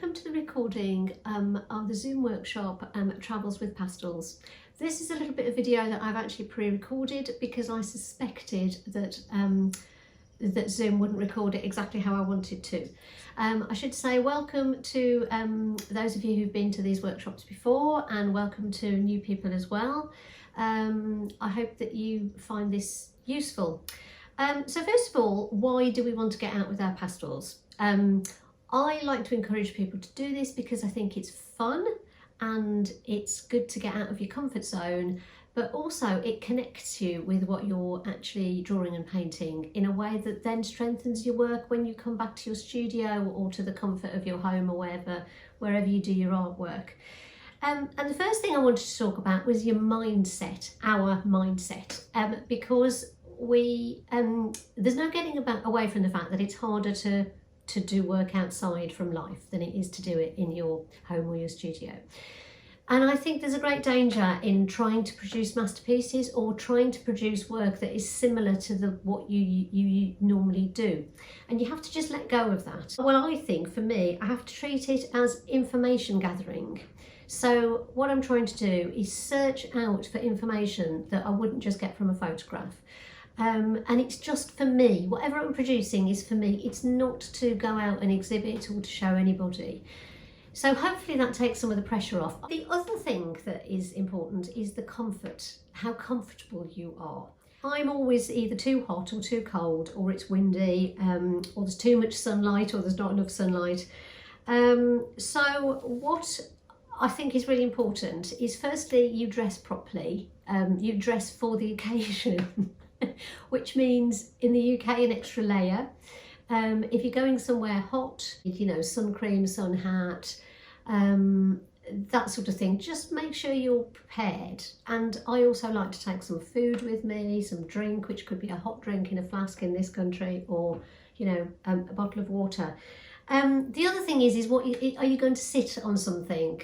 welcome to the recording of the Zoom workshop Travels with Pastels. This is a little bit of video that I've actually pre-recorded because I suspected that that Zoom wouldn't record it exactly how I wanted to. I should say welcome to those of you who've been to these workshops before, and welcome to new people as well. I hope that you find this useful. So first of all, why do we want to get out with our pastels? I like to encourage people to do this because I think it's fun and it's good to get out of your comfort zone, but also it connects you with what you're actually drawing and painting in a way that then strengthens your work when you come back to your studio or to the comfort of your home or wherever you do your artwork. And the first thing I wanted to talk about was your mindset, our mindset, because there's no getting away from the fact that it's harder to do work outside from life than it is to do it in your home or your studio. And I think there's a great danger in trying to produce masterpieces or trying to produce work that is similar to what you normally do. And you have to just let go of that. Well, I think for me, I have to treat it as information gathering. So what I'm trying to do is search out for information that I wouldn't just get from a photograph. And it's just for me. Whatever I'm producing is for me. It's not to go out and exhibit or to show anybody. So hopefully that takes some of the pressure off. The other thing that is important is the comfort, how comfortable you are. I'm always either too hot or too cold, or it's windy, or there's too much sunlight, or there's not enough sunlight. So what I think is really important is, firstly, you dress properly. You dress for the occasion. Which means in the UK an extra layer. If you're going somewhere hot, you know, sun cream, sun hat, that sort of thing, just make sure you're prepared. And I also like to take some food with me, some drink, which could be a hot drink in a flask in this country, or, you know, a bottle of water. The other thing is what are you going to sit on something?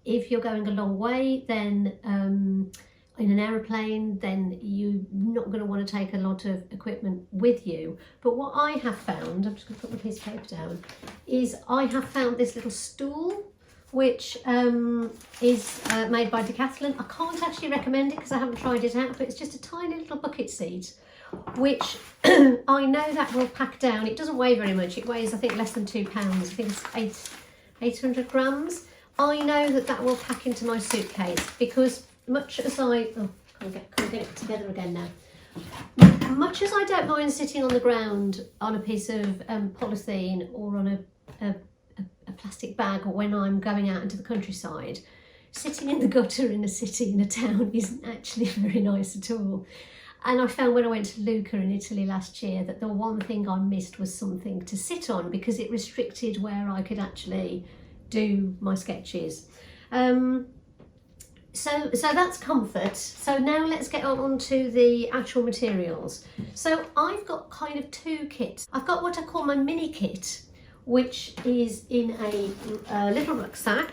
If you're going a long way, then in an aeroplane, then you're not going to want to take a lot of equipment with you. But what I have found, I'm just going to put my piece of paper down, is I have found this little stool, which is made by Decathlon. I can't actually recommend it because I haven't tried it out, but it's just a tiny little bucket seat, which I know that will pack down. It doesn't weigh very much. It weighs, I think, less than £2. I think it's 800 grams. I know that will pack into my suitcase because much as can't get it together again now. Much as I don't mind sitting on the ground on a piece of polythene or on a plastic bag, or when I'm going out into the countryside, sitting in the gutter in a city, in a town, isn't actually very nice at all. And I found when I went to Lucca in Italy last year that the one thing I missed was something to sit on, because it restricted where I could actually do my sketches. So that's comfort. So now let's get on to the actual materials. So I've got kind of two kits. I've got what I call my mini kit, which is in a little rucksack.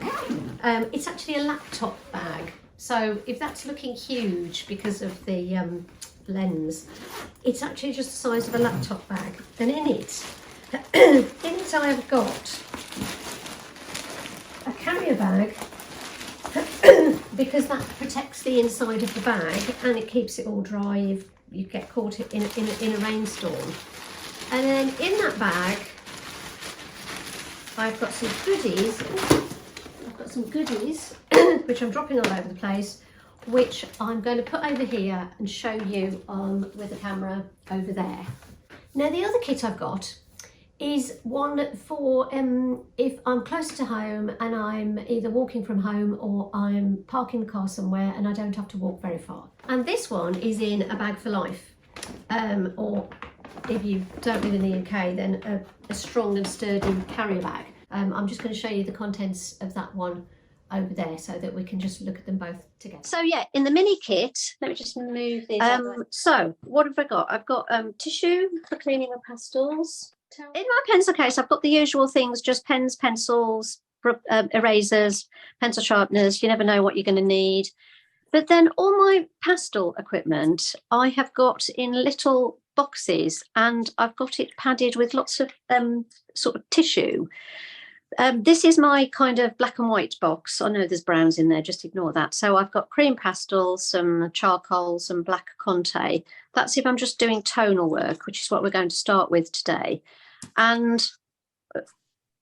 It's actually a laptop bag. So if that's looking huge because of the lens, it's actually just the size of a laptop bag. And in it I have got a carrier bag, because that protects the inside of the bag and it keeps it all dry if you get caught in a rainstorm. And then in that bag I've got some goodies. Which I'm dropping all over the place, which I'm going to put over here and show you with the camera over there. Now the other kit I've got is one for if I'm closer to home and I'm either walking from home or I'm parking the car somewhere and I don't have to walk very far. And this one is in a bag for life, or if you don't live in the UK, then a strong and sturdy carrier bag. I'm just going to show you the contents of that one over there so that we can just look at them both together. So yeah, in the mini kit, let me just move these so what have I got? I've got tissue for cleaning my pastels. In my pencil case, I've got the usual things, just pens, pencils, erasers, pencil sharpeners. You never know what you're going to need. But then all my pastel equipment I have got in little boxes, and I've got it padded with lots of sort of tissue. This is my kind of black and white box. I know there's browns in there, just ignore that. So I've got cream pastel, some charcoal, some black Conte. That's if I'm just doing tonal work, which is what we're going to start with today. And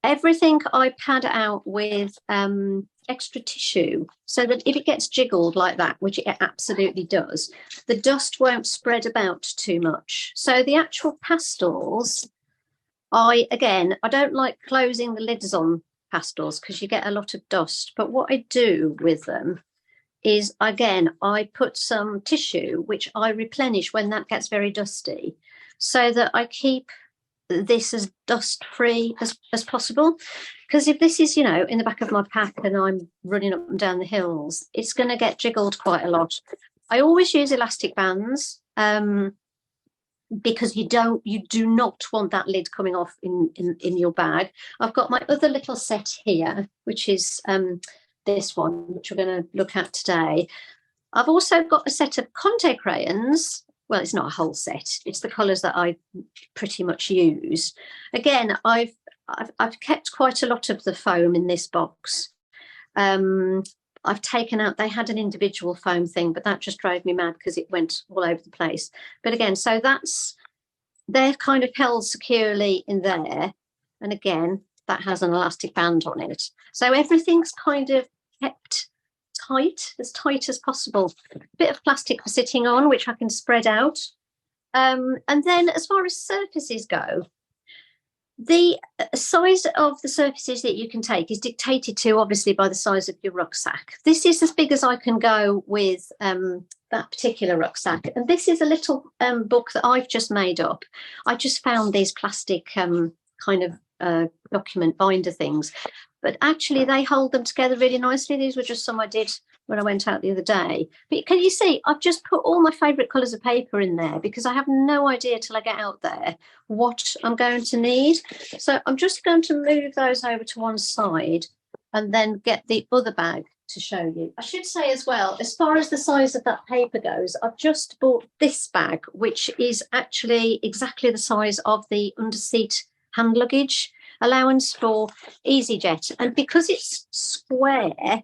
everything I pad out with extra tissue, so that if it gets jiggled like that, which it absolutely does, the dust won't spread about too much. So the actual pastels, I don't like closing the lids on pastels because you get a lot of dust. But what I do with them is, again, I put some tissue, which I replenish when that gets very dusty, so that I keep this as dust free as possible. Because if this is, you know, in the back of my pack and I'm running up and down the hills, it's going to get jiggled quite a lot. I always use elastic bands. Because you do not want that lid coming off in your bag. I've got my other little set here, which is this one, which we're going to look at today. I've also got a set of Conte crayons. Well, it's not a whole set. It's the colours that I pretty much use. Again, I've kept quite a lot of the foam in this box. I've taken out, they had an individual foam thing, but that just drove me mad because it went all over the place. But again, so they're kind of held securely in there. And again, that has an elastic band on it. So everything's kind of kept tight as possible. A bit of plastic for sitting on, which I can spread out. And then as far as surfaces go, the size of the surfaces that you can take is dictated to, obviously, by the size of your rucksack. This is as big as I can go with that particular rucksack. And this is a little book that I've just made up. I just found these plastic kind of document binder things. But actually, they hold them together really nicely. These were just some I did when I went out the other day. But can you see, I've just put all my favourite colours of paper in there because I have no idea till I get out there what I'm going to need. So I'm just going to move those over to one side and then get the other bag to show you. I should say as well, as far as the size of that paper goes, I've just bought this bag, which is actually exactly the size of the underseat hand luggage allowance for EasyJet. And because it's square,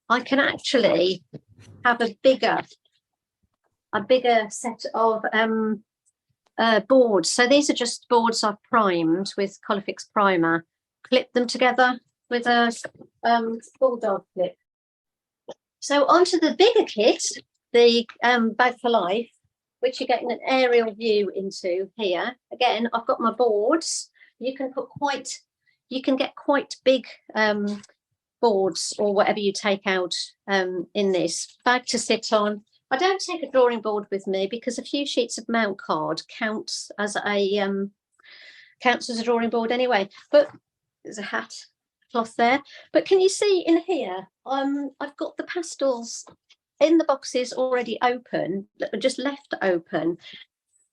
I can actually have a bigger set of boards. So these are just boards I've primed with Colourfix primer, clip them together with a bulldog clip. So onto the bigger kit, the Bag for Life, which you're getting an aerial view into here. Again, I've got my boards. You can get quite big boards or whatever you take out in this bag to sit on. I don't take a drawing board with me because a few sheets of mount card counts as a drawing board anyway. But there's a hat cloth there. But can you see in here? I've got the pastels in the boxes already open, just left open.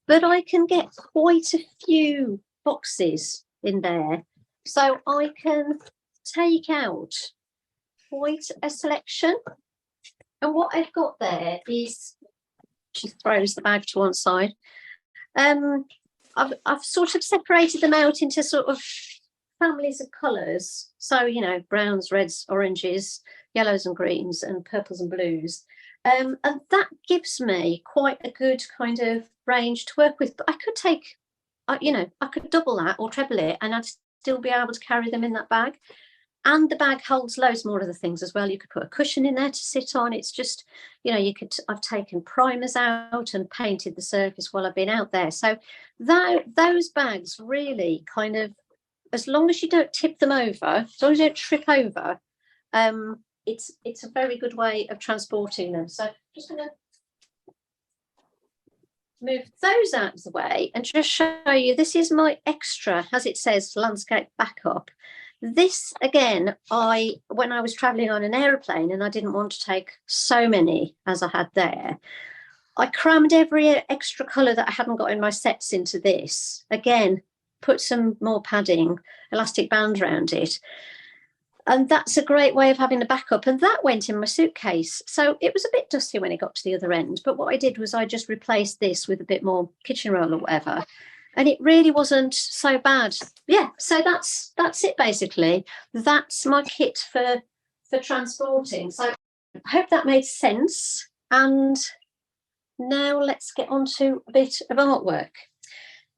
But I can get quite a few boxes in there, so I can take out quite a selection. And what I've got there is, she throws the bag to one side. I've sort of separated them out into sort of families of colours. So, you know, browns, reds, oranges, yellows and greens, and purples and blues. And that gives me quite a good kind of range to work with. But I could take, I could double that or treble it, and I'd still be able to carry them in that bag. And the bag holds loads more of the things as well. You could put a cushion in there to sit on. It's just, I've taken primers out and painted the surface while I've been out there. So those bags really kind of, as long as you don't tip them over, as long as you don't trip over, it's a very good way of transporting them. So I'm just going to move those out of the way and just show you, this is my extra, as it says, landscape backup. This, again, when I was traveling on an aeroplane and I didn't want to take so many as I had there, I crammed every extra colour that I hadn't got in my sets into this. Again, put some more padding, elastic band around it. And that's a great way of having a backup. And that went in my suitcase. So it was a bit dusty when it got to the other end. But what I did was I just replaced this with a bit more kitchen roll or whatever. and it really wasn't so bad. Yeah, so that's it basically. That's my kit for transporting. So I hope that made sense. And now let's get on to a bit of artwork.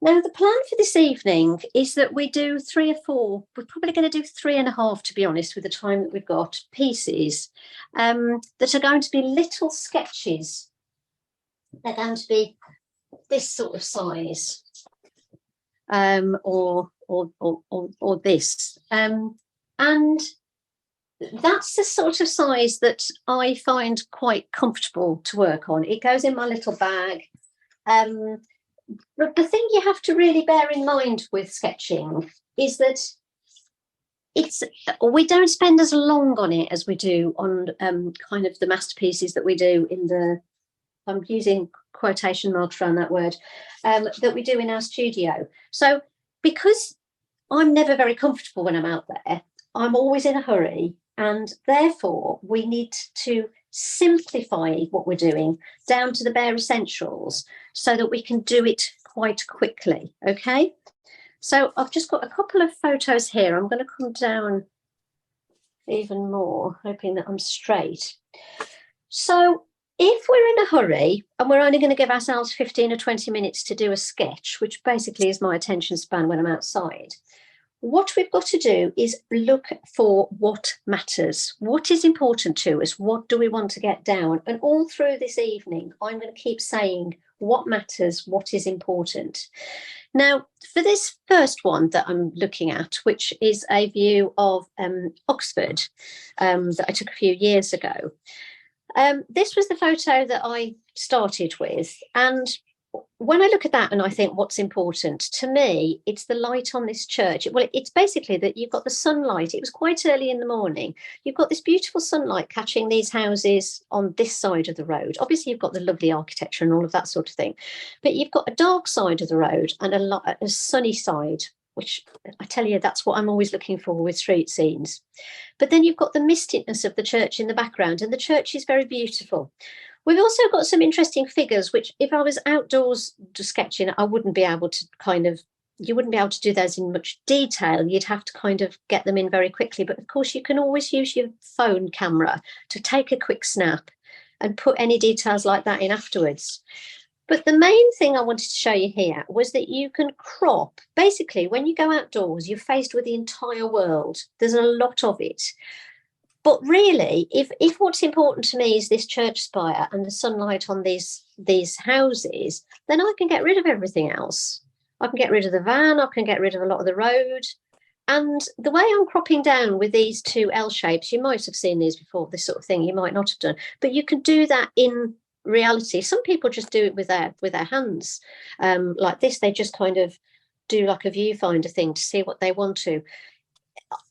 Now, the plan for this evening is that we do 3 or 4, we're probably going to do 3.5, to be honest, with the time that we've got, pieces that are going to be little sketches. They're going to be this sort of size, or this. And that's the sort of size that I find quite comfortable to work on. It goes in my little bag. But the thing you have to really bear in mind with sketching is that we don't spend as long on it as we do on kind of the masterpieces that we do in the, I'm using quotation marks around that word, that we do in our studio. So because I'm never very comfortable when I'm out there, I'm always in a hurry, and therefore we need to simplify what we're doing down to the bare essentials so that we can do it quite quickly. Okay, so I've just got a couple of photos here. I'm going to come down even more, hoping that I'm straight. So if we're in a hurry and we're only going to give ourselves 15 or 20 minutes to do a sketch, which basically is my attention span when I'm outside, what we've got to do is look for what matters, what is important to us, what do we want to get down. And all through this evening, I'm going to keep saying what matters, what is important. Now, for this first one that I'm looking at, which is a view of Oxford that I took a few years ago, this was the photo that I started with. And when I look at that and I think what's important, to me, it's the light on this church. Well, it's basically that you've got the sunlight. It was quite early in the morning. You've got this beautiful sunlight catching these houses on this side of the road. Obviously, you've got the lovely architecture and all of that sort of thing. But you've got a dark side of the road and a sunny side, which I tell you, that's what I'm always looking for with street scenes. But then you've got the mistiness of the church in the background, and the church is very beautiful. We've also got some interesting figures, which if I was outdoors sketching, I wouldn't be able to you wouldn't be able to do those in much detail. You'd have to kind of get them in very quickly. But of course, you can always use your phone camera to take a quick snap and put any details like that in afterwards. But the main thing I wanted to show you here was that you can crop. Basically, when you go outdoors, you're faced with the entire world. There's a lot of it. But really, if what's important to me is this church spire and the sunlight on these houses, then I can get rid of everything else. I can get rid of the van, I can get rid of a lot of the road. And the way I'm cropping down with these two L shapes, you might have seen these before, this sort of thing, you might not have done, but you can do that in reality. Some people just do it with their hands, like this. They just kind of do like a viewfinder thing to see what they want to.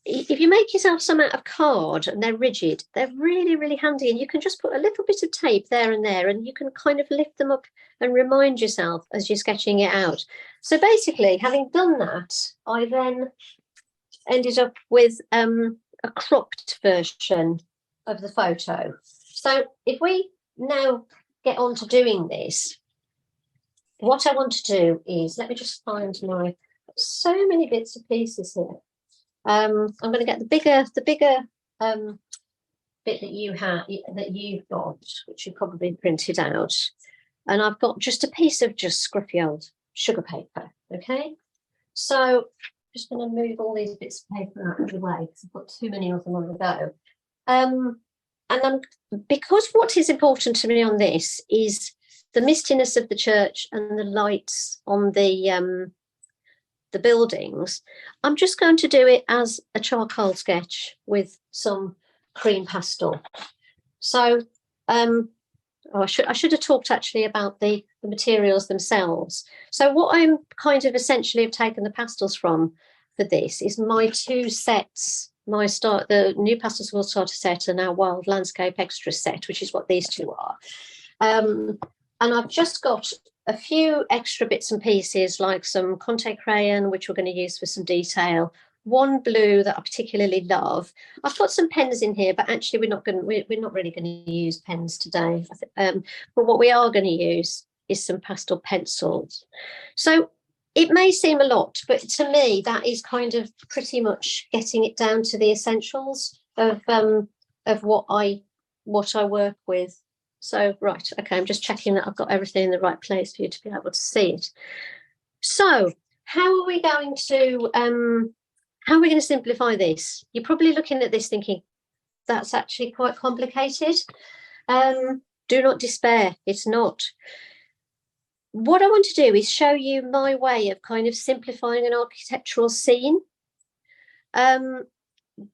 If you make yourself some out of card and they're rigid, they're really, really handy. And you can just put a little bit of tape there and you can kind of lift them up and remind yourself as you're sketching it out. So basically, having done that, I then ended up with a cropped version of the photo. So if we now get on to doing this, what I want to do is, let me just find so many bits and pieces here. I'm going to get the bigger bit that you've got, which you probably printed out, and I've got just a piece of just scruffy old sugar paper. Okay, so I'm just going to move all these bits of paper out of the way because I've got too many of them on the go. And because what is important to me on this is the mistiness of the church and the lights on the buildings, I'm just going to do it as a charcoal sketch with some cream pastel. So I should have talked actually about the materials themselves. So what I'm kind of essentially have taken the pastels from for this is my two sets, the new Pastels Will Starter set and our Wild Landscape Extra set, which is what these two are. And I've just got a few extra bits and pieces like some Conte crayon, which we're going to use for some detail, one blue that I particularly love. I've got some pens in here, but actually we're not really going to use pens today. But what we are going to use is some pastel pencils. So It may seem a lot, but to me, that is kind of pretty much getting it down to the essentials of what I work with. So, right, okay, I'm just checking that I've got everything in the right place for you to be able to see it. So, how are we going to simplify this? You're probably looking at this thinking, that's actually quite complicated. Do not despair, it's not. What I want to do is show you my way of kind of simplifying an architectural scene.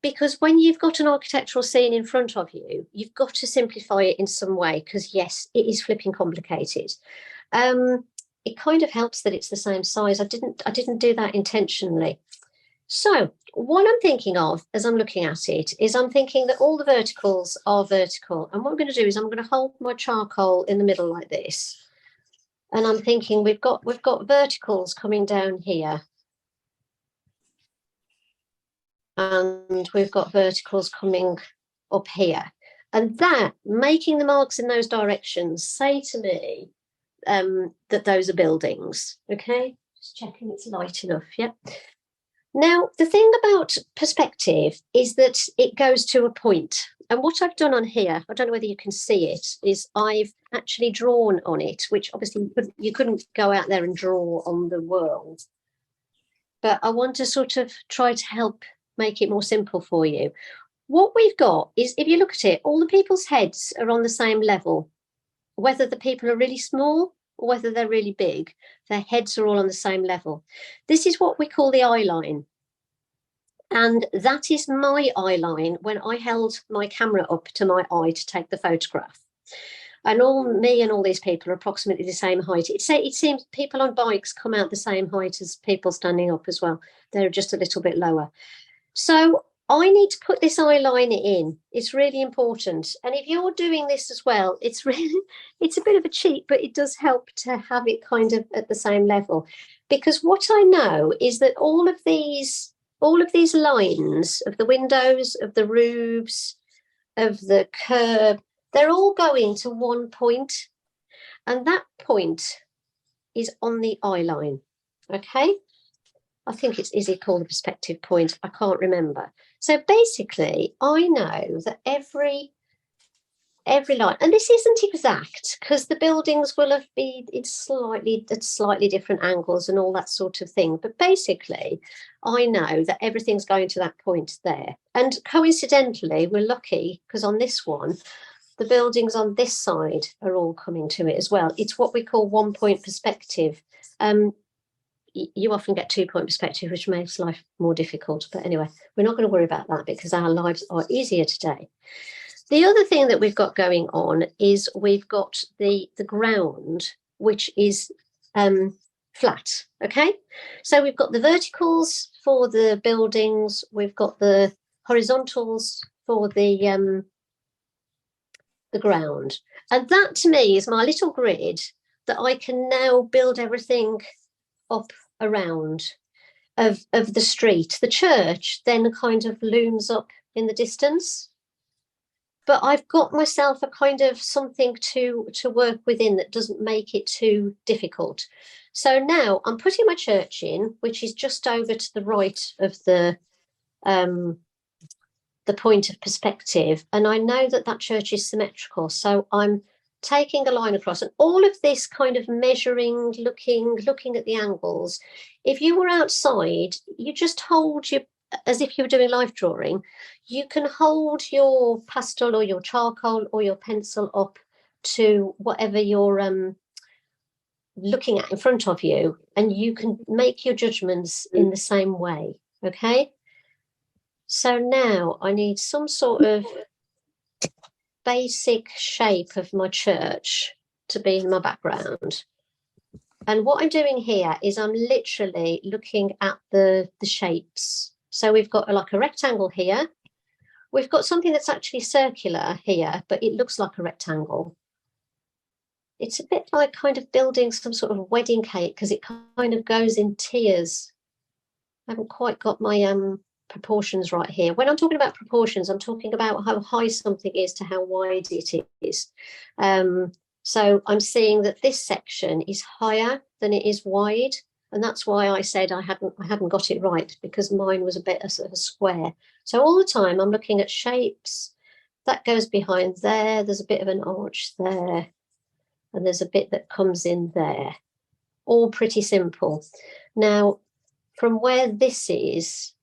Because when you've got an architectural scene in front of you, you've got to simplify it in some way, because yes, it is flipping complicated. It kind of helps that it's the same size. I didn't do that intentionally. So what I'm thinking of as I'm looking at it is I'm thinking that all the verticals are vertical. And what I'm going to do is I'm going to hold my charcoal in the middle like this. And I'm thinking we've got verticals coming down here. And we've got verticals coming up here. And that, making the marks in those directions, say to me that those are buildings. Okay, just checking it's light enough. Yeah. Now, the thing about perspective is that it goes to a point. And what I've done on here, I don't know whether you can see it, is I've actually drawn on it, which obviously you couldn't go out there and draw on the world. But I want to sort of try to help make it more simple for you. What we've got is, if you look at it, all the people's heads are on the same level. Whether the people are really small or whether they're really big, their heads are all on the same level. This is what we call the eye line. And that is my eye line when I held my camera up to my eye to take the photograph. And me and all these people are approximately the same height. It seems people on bikes come out the same height as people standing up as well. They're just a little bit lower. So I need to put this eye line in. It's really important. And if you're doing this as well, it's a bit of a cheat, but it does help to have it kind of at the same level. Because what I know is that all of these lines of the windows, of the roofs, of the curb, they're all going to one point. And that point is on the eye line. Okay? I think is it called the perspective point? I can't remember. So basically, I know that every line, and this isn't exact because the buildings will have been at slightly different angles and all that sort of thing. But basically, I know that everything's going to that point there. And coincidentally, we're lucky because on this one, the buildings on this side are all coming to it as well. It's what we call 1 point perspective. You often get 2 point perspective, which makes life more difficult. But anyway, we're not going to worry about that because our lives are easier today. The other thing that we've got going on is we've got the ground, which is flat. Okay, so we've got the verticals for the buildings, we've got the horizontals for the ground, and that to me is my little grid that I can now build everything up around of the street. The church then kind of looms up in the distance, but I've got myself a kind of something to work within that doesn't make it too difficult. So now I'm putting my church in, which is just over to the right of the point of perspective, and I know that that church is symmetrical, so I'm taking a line across, and all of this kind of measuring, looking at the angles. If you were outside, you just hold your, as if you were doing life drawing, you can hold your pastel or your charcoal or your pencil up to whatever you're looking at in front of you, and you can make your judgments in the same way. Okay, so now I need some sort of basic shape of my church to be in my background. And what I'm doing here is I'm literally looking at the shapes. So we've got like a rectangle here. We've got something that's actually circular here, but it looks like a rectangle. It's a bit like kind of building some sort of wedding cake because it kind of goes in tiers. I haven't quite got my proportions right here. When I'm talking about proportions, I'm talking about how high something is to how wide it is. So I'm seeing that this section is higher than it is wide, And that's why I said I hadn't got it right, because mine was a bit of a square. So all the time I'm looking at shapes. That goes behind there. There's a bit of an arch there. And there's a bit that comes in there. All pretty simple. Now, from where this is,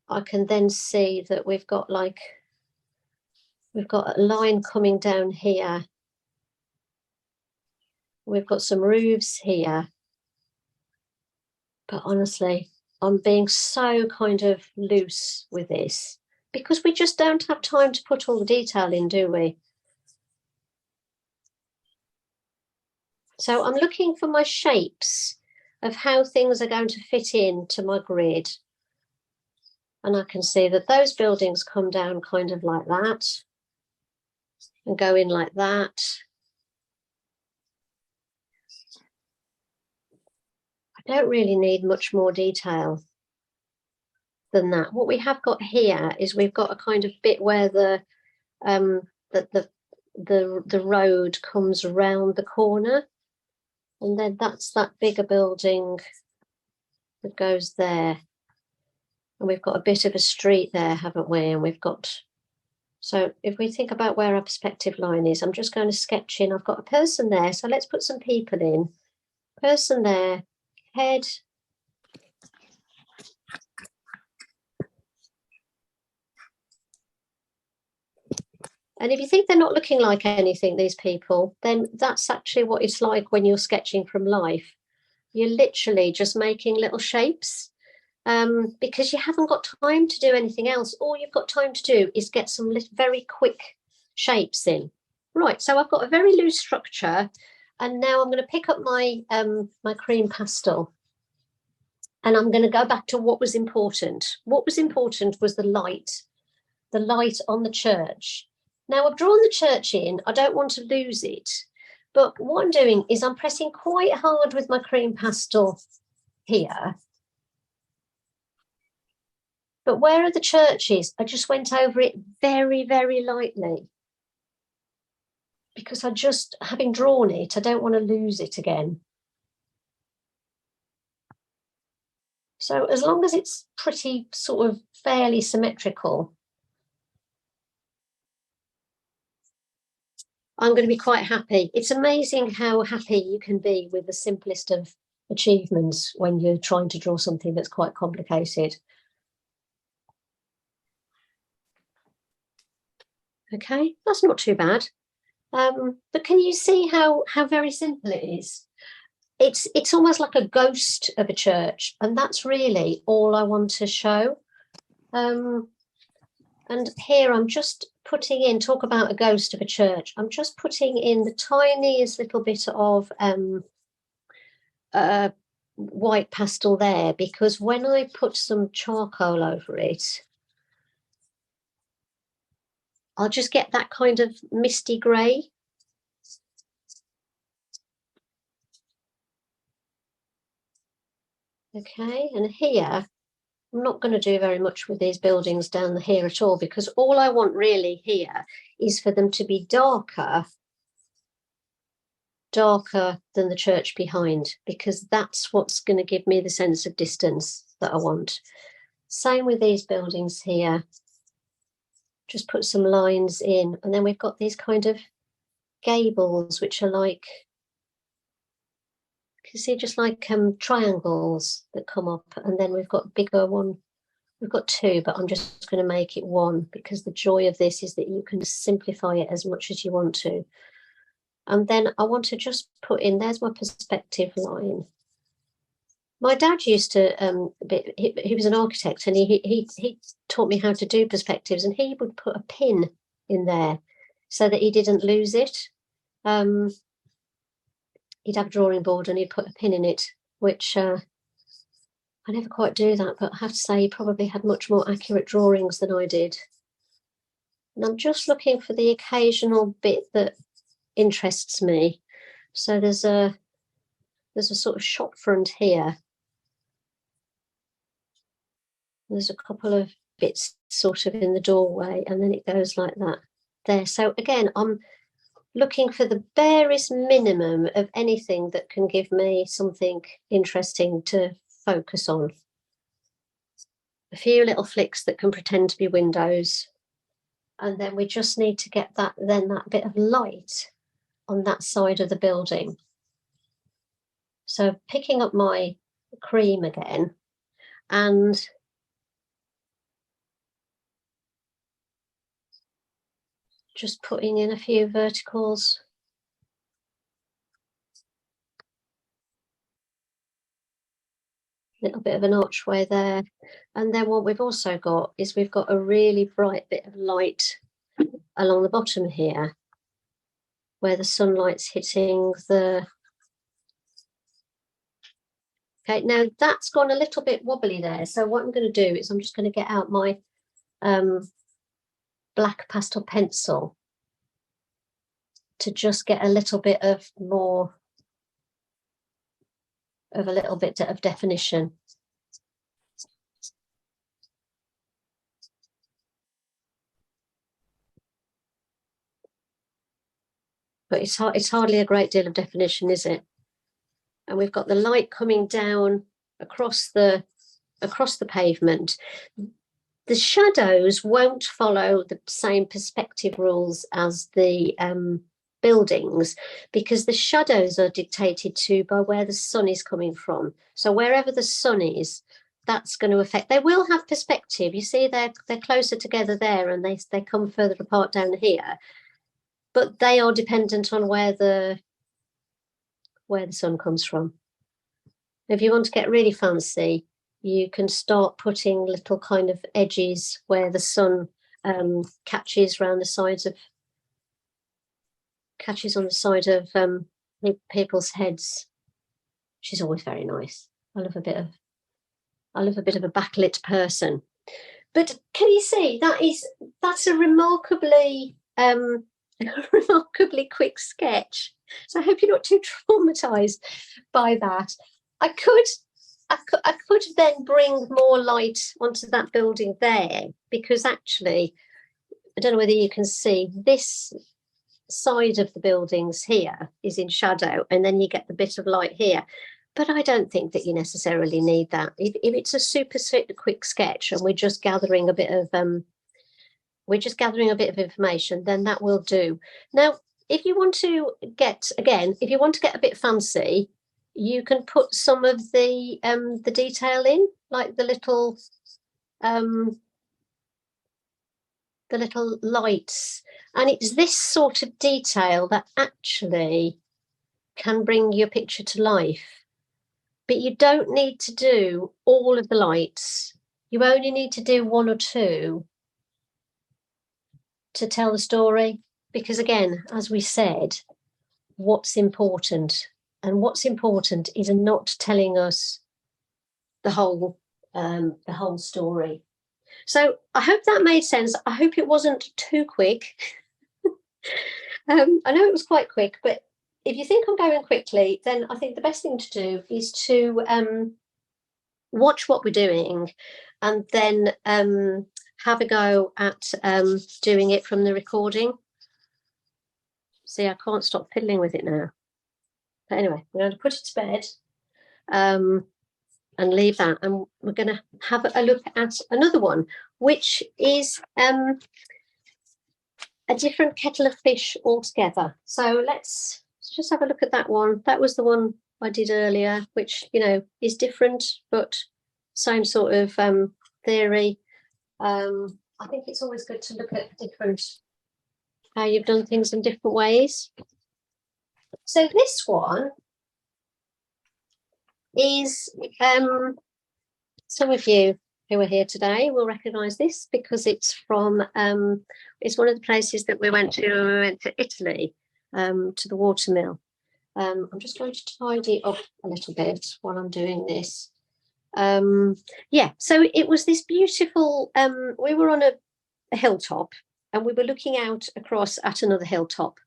I can then see that we've got a line coming down here. We've got some roofs here. But honestly, I'm being so kind of loose with this because we just don't have time to put all the detail in, do we? So I'm looking for my shapes of how things are going to fit into my grid. And I can see that those buildings come down kind of like that and go in like that. I don't really need much more detail than that. What we have got here is we've got a kind of bit where the road comes around the corner, and then that's that bigger building that goes there. And we've got a bit of a street there, haven't we? And we've got, so if we think about where our perspective line is, I'm just going to sketch in. I've got a person there, so let's put some people in. Person there, head. And if you think they're not looking like anything, these people, then that's actually what it's like when you're sketching from life. You're literally just making little shapes because you haven't got time to do anything else. All you've got time to do is get some very quick shapes in. Right, so I've got a very loose structure, and now I'm going to pick up my my cream pastel, and I'm going to go back to what was important. What was important was the light on the church. Now I've drawn the church in. I don't want to lose it. But what I'm doing is I'm pressing quite hard with my cream pastel here. But where are the churches? I just went over it very, very lightly. Because having drawn it, I don't want to lose it again. So as long as it's pretty sort of fairly symmetrical, I'm going to be quite happy. It's amazing how happy you can be with the simplest of achievements when you're trying to draw something that's quite complicated. Okay, that's not too bad. But can you see how very simple it is? It's almost like a ghost of a church, and that's really all I want to show. And here I'm just putting in, talk about a ghost of a church, I'm just putting in the tiniest little bit of white pastel there, because when I put some charcoal over it, I'll just get that kind of misty grey. Okay, and here I'm not going to do very much with these buildings down here at all, because all I want really here is for them to be darker than the church behind, because that's what's going to give me the sense of distance that I want. Same with these buildings here. Just put some lines in, and then we've got these kind of gables, which are like, you see, just like triangles that come up, and then we've got a bigger one. We've got two, but I'm just going to make it one, because the joy of this is that you can simplify it as much as you want to. And then I want to just put in, there's my perspective line. My dad used to, he was an architect, and he taught me how to do perspectives, and he would put a pin in there so that he didn't lose it. He'd have a drawing board and he'd put a pin in it, which I never quite do that, but I have to say he probably had much more accurate drawings than I did. And I'm just looking for the occasional bit that interests me. So there's a sort of shop front here. There's a couple of bits sort of in the doorway, and then it goes like that there. So again, I'm looking for the barest minimum of anything that can give me something interesting to focus on. A few little flicks that can pretend to be windows. And then we just need to get that bit of light on that side of the building. So picking up my cream again and just putting in a few verticals. Little bit of an archway there. And then what we've also got is we've got a really bright bit of light along the bottom here where the sunlight's hitting the... Okay, now that's gone a little bit wobbly there. So what I'm going to do is I'm just going to get out my black pastel pencil to just get a little bit of more of a little bit of definition. But it's hardly a great deal of definition, is it? And we've got the light coming down across the pavement. The shadows won't follow the same perspective rules as the buildings, because the shadows are dictated to by where the sun is coming from. So wherever the sun is, that's going to affect. They will have perspective. You see, they're closer together there, and they come further apart down here. But they are dependent on where the sun comes from. If you want to get really fancy, you can start putting little kind of edges where the sun catches on the sides of people's heads, which is always very nice. I love a bit of a backlit person. But can you see that's a remarkably quick sketch. So I hope you're not too traumatized by that. I could then bring more light onto that building there, because actually, I don't know whether you can see, this side of the buildings here is in shadow, and then you get the bit of light here. But I don't think that you necessarily need that. If it's a super quick sketch and we're just gathering a bit of information, then that will do. Now, if you want to get a bit fancy, you can put some of the detail in, like the little lights. And it's this sort of detail that actually can bring your picture to life. But you don't need to do all of the lights. You only need to do one or two to tell the story. Because again, as we said, what's important? And what's important is not telling us the whole story. So I hope that made sense. I hope it wasn't too quick. I know it was quite quick, but if you think I'm going quickly, then I think the best thing to do is to watch what we're doing, and then have a go at doing it from the recording. See, I can't stop fiddling with it now. But anyway, we're going to put it to bed and leave that. And we're going to have a look at another one, which is a different kettle of fish altogether. So let's just have a look at that one. That was the one I did earlier, which, you know, is different, but same sort of theory. I think it's always good to look at how you've done things in different ways. So this one is, some of you who are here today will recognise this, because it's from, it's one of the places that we went to Italy, to the watermill. I'm just going to tidy up a little bit while I'm doing this. Yeah, so it was this beautiful, we were on a hilltop, and we were looking out across at another hilltop.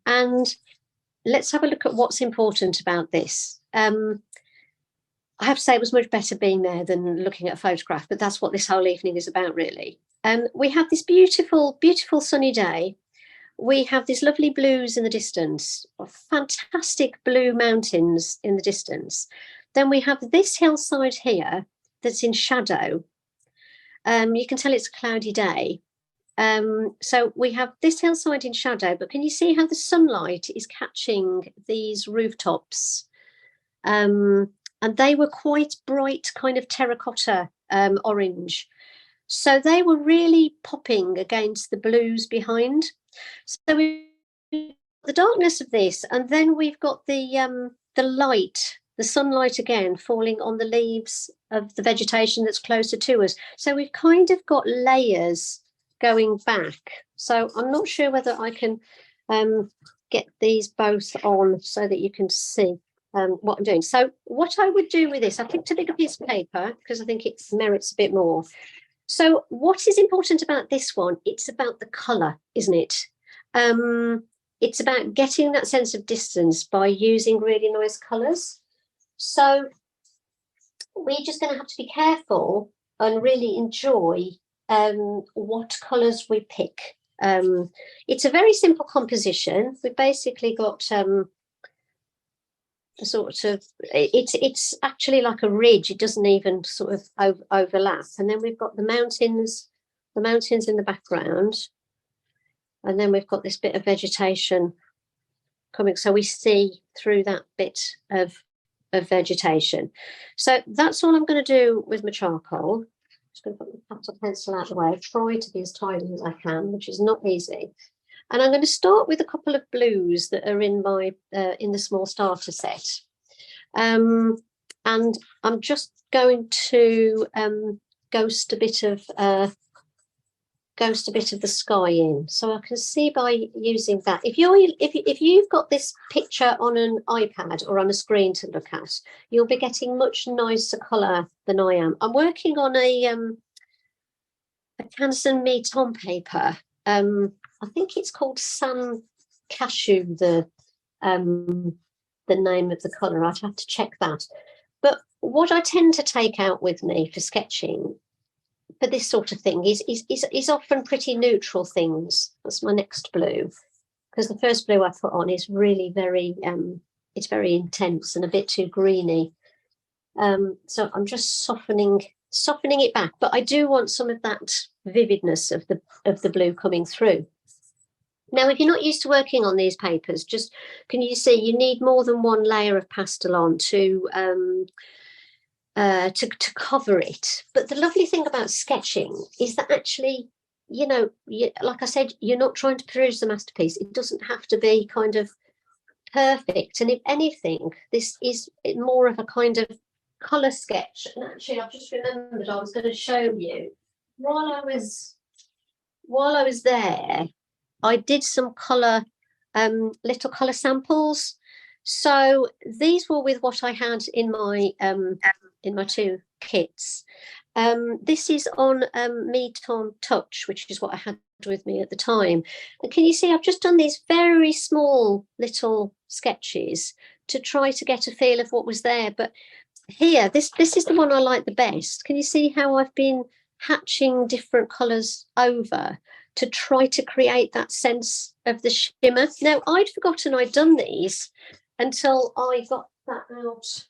And let's have a look at what's important about this. I have to say it was much better being there than looking at a photograph, but that's what this whole evening is about, really. We have this beautiful, beautiful sunny day. We have these lovely blues in the distance, fantastic blue mountains in the distance. Then we have this hillside here that's in shadow. You can tell it's a cloudy day. So we have this hillside in shadow, but can you see how the sunlight is catching these rooftops? And they were quite bright, kind of terracotta orange. So they were really popping against the blues behind. So we the darkness of this, and then we've got the light, the sunlight again falling on the leaves of the vegetation that's closer to us. So we've kind of got layers going back. So I'm not sure whether I can get these both on so that you can see what I'm doing. So what I would do with this, I picked a bigger piece of paper because I think it merits a bit more. So what is important about this one? It's about the colour, isn't it? It's about getting that sense of distance by using really nice colours. So we're just going to have to be careful and really enjoy what colours we pick. It's a very simple composition. We've basically got a sort of, it's actually like a ridge. It doesn't even sort of overlap. And then we've got the mountains in the background. And then we've got this bit of vegetation coming. So we see through that bit of vegetation. So that's all I'm going to do with my charcoal. Just going to put the pastel pencil out of the way, try to be as tidy as I can, which is not easy. And I'm going to start with a couple of blues that are in my in the small starter set. And I'm just going to ghost a bit of the sky in, so I can see by using that. If you've got this picture on an iPad or on a screen to look at, you'll be getting much nicer colour than I am. I'm working on a Canson Meton paper. I think it's called San Cashew, the name of the colour. I'd have to check that. But what I tend to take out with me for sketching for this sort of thing is often pretty neutral things. That's my next blue, because the first blue I put on is really very it's very intense and a bit too greeny. So I'm just softening it back, but I do want some of that vividness of the blue coming through. Now, if you're not used to working on these papers, just can you see you need more than one layer of pastel on to cover it. But the lovely thing about sketching is that actually, you know, like I said, you're not trying to produce the masterpiece. It doesn't have to be kind of perfect. And if anything, this is more of a kind of colour sketch. And actually, I've just remembered I was going to show you while I was there, I did some colour, little colour samples. So these were with what I had in my two kits. This is on Meton Touch, which is what I had with me at the time. And can you see I've just done these very small little sketches to try to get a feel of what was there. But here, this is the one I like the best. Can you see how I've been hatching different colours over to try to create that sense of the shimmer? Now, I'd forgotten I'd done these until I got that out.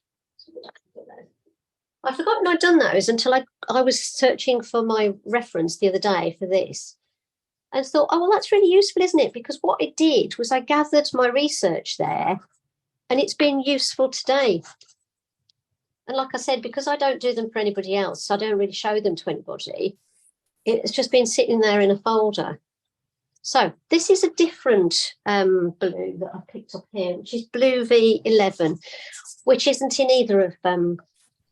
I'd forgotten I'd done those until I was searching for my reference the other day for this, and thought, oh, well, that's really useful, isn't it? Because what it did was I gathered my research there, and it's been useful today. And like I said, because I don't do them for anybody else, I don't really show them to anybody. It's just been sitting there in a folder. So this is a different blue that I picked up here, which is Blue V11, which isn't in either of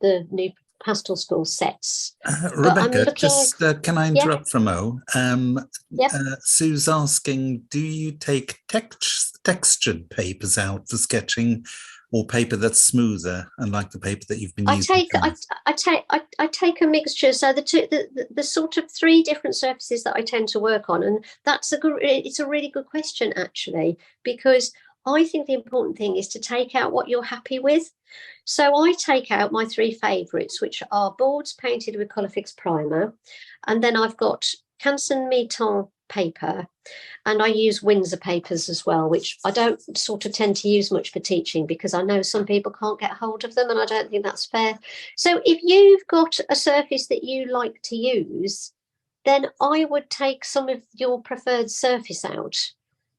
the new Pastel School sets. Rebecca, just can I interrupt for a mo? Yep. Sue's asking, do you take textured papers out for sketching, or paper that's smoother and like the paper that you've been using? I take a mixture. So the sort of three different surfaces that I tend to work on, and it's a really good question actually, because I think the important thing is to take out what you're happy with. So I take out my three favourites, which are boards painted with Colourfix primer, and then I've got Canson Meton paper, and I use Windsor papers as well, which I don't sort of tend to use much for teaching because I know some people can't get hold of them, and I don't think that's fair. So if you've got a surface that you like to use, then I would take some of your preferred surface out.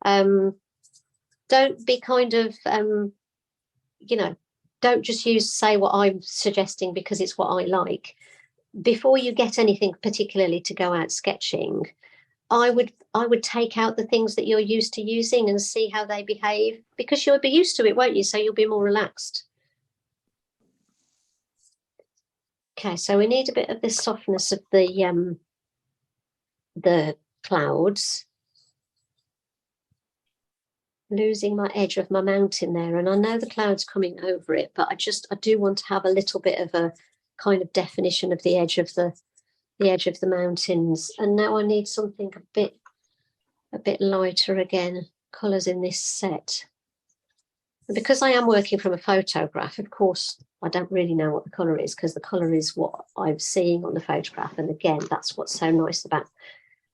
Don't be kind of, you know, don't just use, say, what I'm suggesting because it's what I like. Before you get anything particularly to go out sketching, I would take out the things that you're used to using and see how they behave, because you'll be used to it, won't you? So you'll be more relaxed. Okay, so we need a bit of the softness of the clouds. Losing my edge of my mountain there, and I know the cloud's coming over it, but I do want to have a little bit of a kind of definition of the edge of the mountains. And now I need something a bit lighter again, colours in this set. And because I am working from a photograph, of course I don't really know what the colour is, because the colour is what I'm seeing on the photograph, and again, that's what's so nice about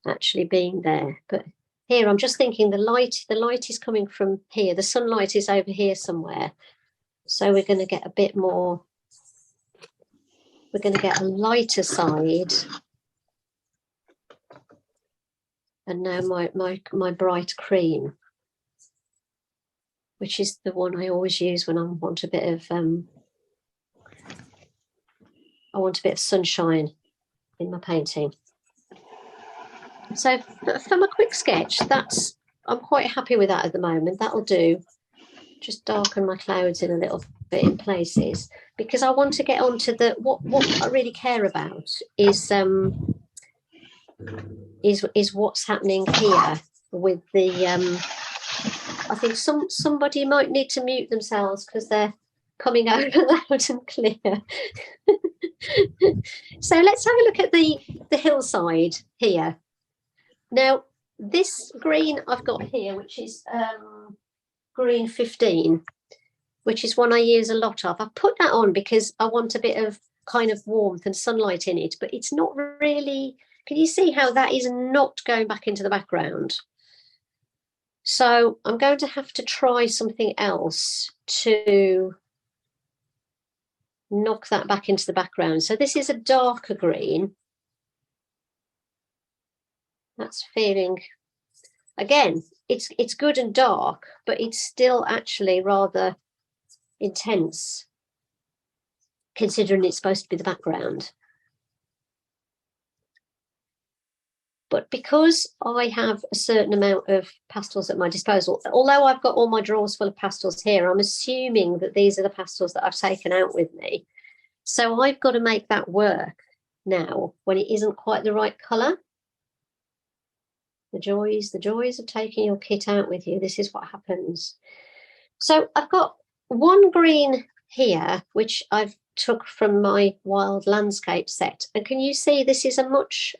actually being there. But here I'm just thinking the light is coming from here, the sunlight is over here somewhere, so we're going to get a bit more, we're going to get a lighter side. And now my bright cream, which is the one I always use when I want a bit of sunshine in my painting. So from a quick sketch, I'm quite happy with that at the moment. That'll do. Just darken my clouds in a little bit in places, because I want to get on to the what I really care about is what's happening here with the I think somebody might need to mute themselves because they're coming over loud and clear. So let's have a look at the hillside here. Now, this green I've got here, which is green 15, which is one I use a lot of. I put that on because I want a bit of kind of warmth and sunlight in it, but it's not really, can you see how that is not going back into the background? So I'm going to have to try something else to knock that back into the background. So this is a darker green. That's feeling, again, it's good and dark, but it's still actually rather intense, considering it's supposed to be the background. But because I have a certain amount of pastels at my disposal, although I've got all my drawers full of pastels here, I'm assuming that these are the pastels that I've taken out with me. So I've got to make that work now when it isn't quite the right colour. The joys of taking your kit out with you. This is what happens. So I've got one green here, which I've took from my wild landscape set. And can you see this is a much,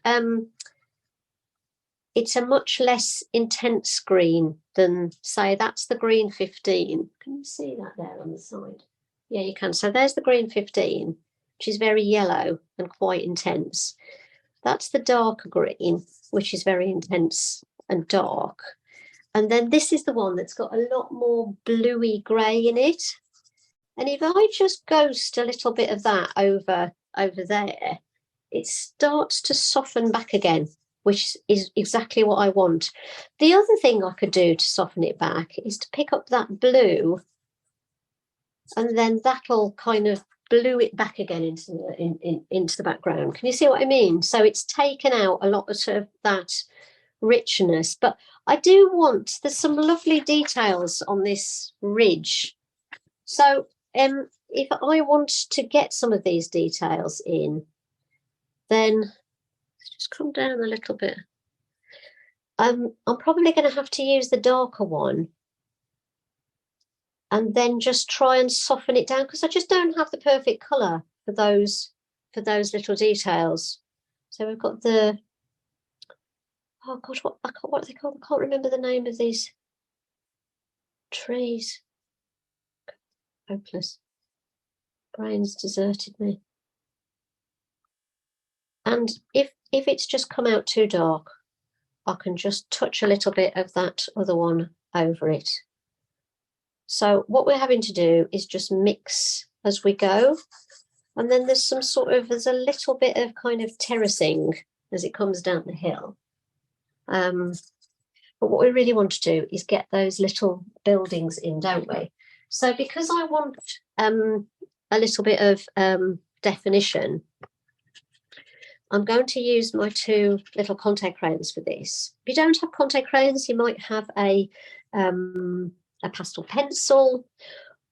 it's a much less intense green than, say, that's the green 15. Can you see that there on the side? Yeah, you can. So there's the green 15, which is very yellow and quite intense. That's the darker green, which is very intense and dark. And then this is the one that's got a lot more bluey grey in it. And if I just ghost a little bit of that over there, it starts to soften back again, which is exactly what I want. The other thing I could do to soften it back is to pick up that blue, and then that'll kind of blue it back again into the background. Can you see what I mean? So it's taken out a lot of sort of that richness, but I do want, there's some lovely details on this ridge. So if I want to get some of these details in, then let's just come down a little bit. I'm probably going to have to use the darker one and then just try and soften it down, because I just don't have the perfect colour for those little details. So we've got the, oh God, what are they called? I can't remember the name of these trees. Hopeless. Brain's deserted me. And if it's just come out too dark, I can just touch a little bit of that other one over it. So what we're having to do is just mix as we go. And then there's there's a little bit of kind of terracing as it comes down the hill. But what we really want to do is get those little buildings in, don't we? So because I want a little bit of definition, I'm going to use my 2 little contact crayons for this. If you don't have contact crayons, you might have a pastel pencil,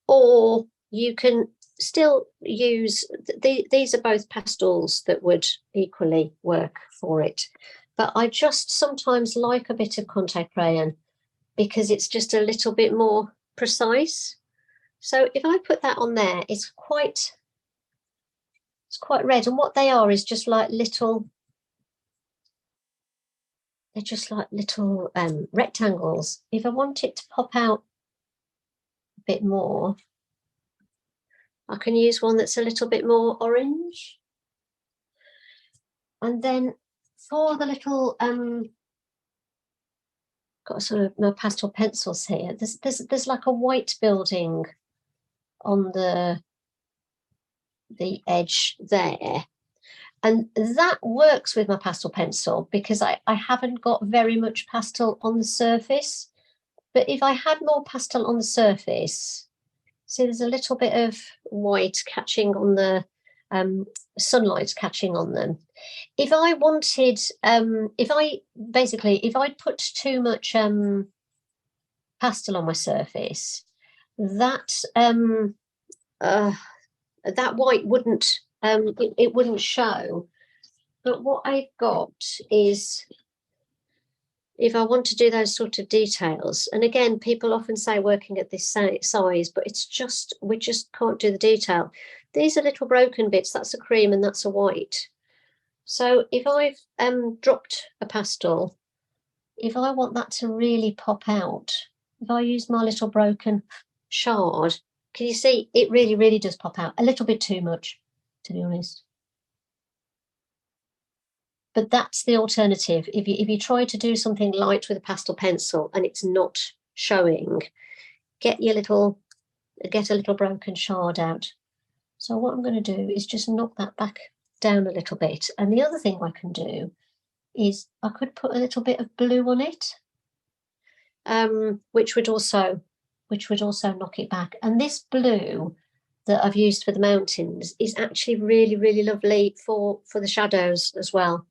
or you can still use, these are both pastels that would equally work for it. But I just sometimes like a bit of contact crayon because it's just a little bit more precise. So if I put that on there, it's quite red, and what they are is just like little, they're just like little rectangles. If I want it to pop out a bit more, I can use one that's a little bit more orange. And then for the little got sort of my pastel pencils here, there's like a white building on the edge there, and that works with my pastel pencil because I haven't got very much pastel on the surface. But if I had more pastel on the surface, see there's a little bit of white catching on the sunlight catching on them. If I wanted, if I'd put too much pastel on my surface, that that white wouldn't it wouldn't show. But what I've got is, if I want to do those sort of details, and again, people often say working at this size, but it's just, we just can't do the detail. These are little broken bits, that's a cream and that's a white. So if I've dropped a pastel, if I want that to really pop out, if I use my little broken shard, can you see it really, really does pop out? A little bit too much, to be honest. But that's the alternative. If you try to do something light with a pastel pencil and it's not showing, get a little broken shard out. So what I'm going to do is just knock that back down a little bit. And the other thing I can do is I could put a little bit of blue on it, which would also knock it back. And this blue that I've used for the mountains is actually really, really lovely for the shadows as well.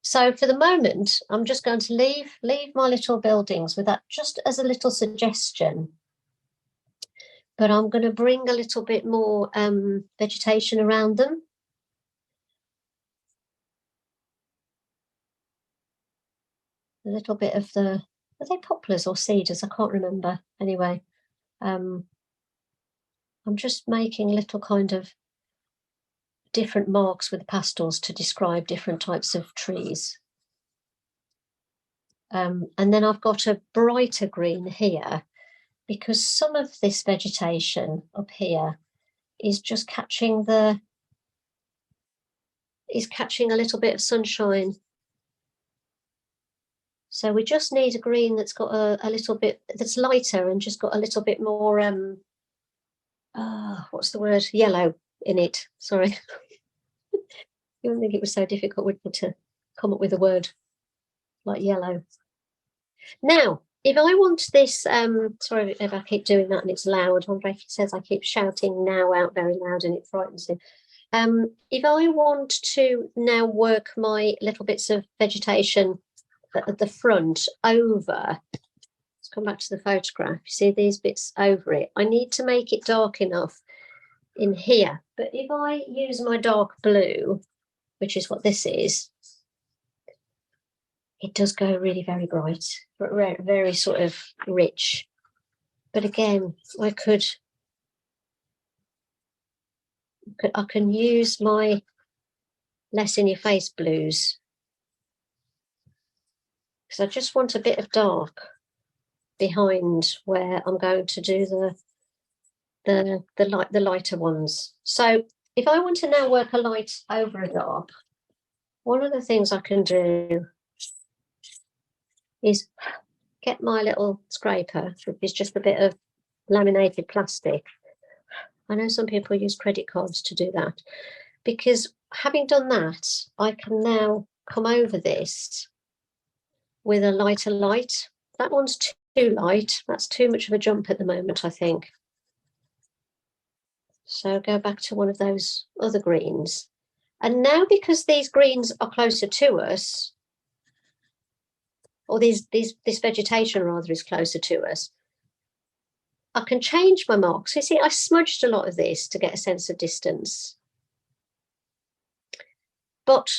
So for the moment, I'm just going to leave my little buildings with that just as a little suggestion. But I'm going to bring a little bit more vegetation around them. A little bit of the, are they poplars or cedars? I can't remember. Anyway, I'm just making little kind of different marks with pastels to describe different types of trees. And then I've got a brighter green here, because some of this vegetation up here is just catching a little bit of sunshine. So we just need a green that's got a little bit, that's lighter and just got a little bit more, what's the word? Yellow in it. Sorry. You wouldn't think it was so difficult, would it, to come up with a word like yellow. Now, if I want this, sorry if I keep doing that and it's loud. Andre says I keep shouting now out very loud and it frightens him. If I want to now work my little bits of vegetation at the front over, let's come back to the photograph. You see these bits over it. I need to make it dark enough in here. But if I use my dark blue, which is what this is, it does go really very bright, very sort of rich. But again, I can use my less in your face blues, because I just want a bit of dark behind where I'm going to do the lighter ones. So if I want to now work a light over a dark, one of the things I can do is get my little scraper, which is just a bit of laminated plastic. I know some people use credit cards to do that, because having done that, I can now come over this with a lighter light. That one's too light. That's too much of a jump at the moment, I think. So go back to one of those other greens. And now, because these greens are closer to us, or this vegetation rather is closer to us, I can change my marks. You see, I smudged a lot of this to get a sense of distance. But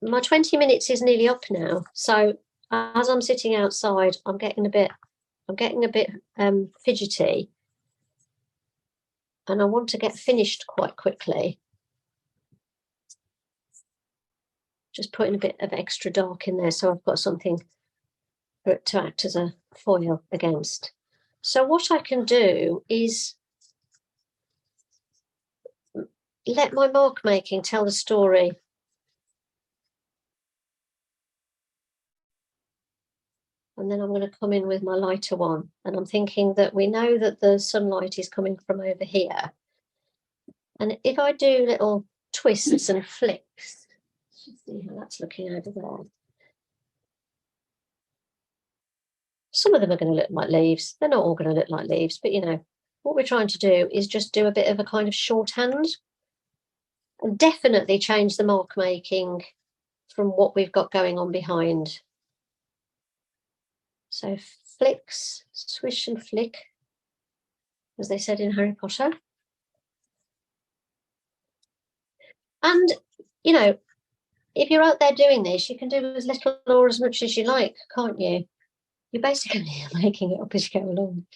my 20 minutes is nearly up now. So as I'm sitting outside, I'm getting a bit fidgety. And I want to get finished quite quickly. Just putting a bit of extra dark in there so I've got something for it to act as a foil against. So what I can do is let my mark making tell the story. And then I'm going to come in with my lighter one. And I'm thinking that we know that the sunlight is coming from over here. And if I do little twists and flicks, let's see how that's looking over there. Some of them are going to look like leaves. They're not all going to look like leaves, but you know, what we're trying to do is just do a bit of a kind of shorthand and definitely change the mark making from what we've got going on behind. So flicks, swish and flick, as they said in Harry Potter. And, you know, if you're out there doing this, you can do as little or as much as you like, can't you? You're basically making it up as you go along.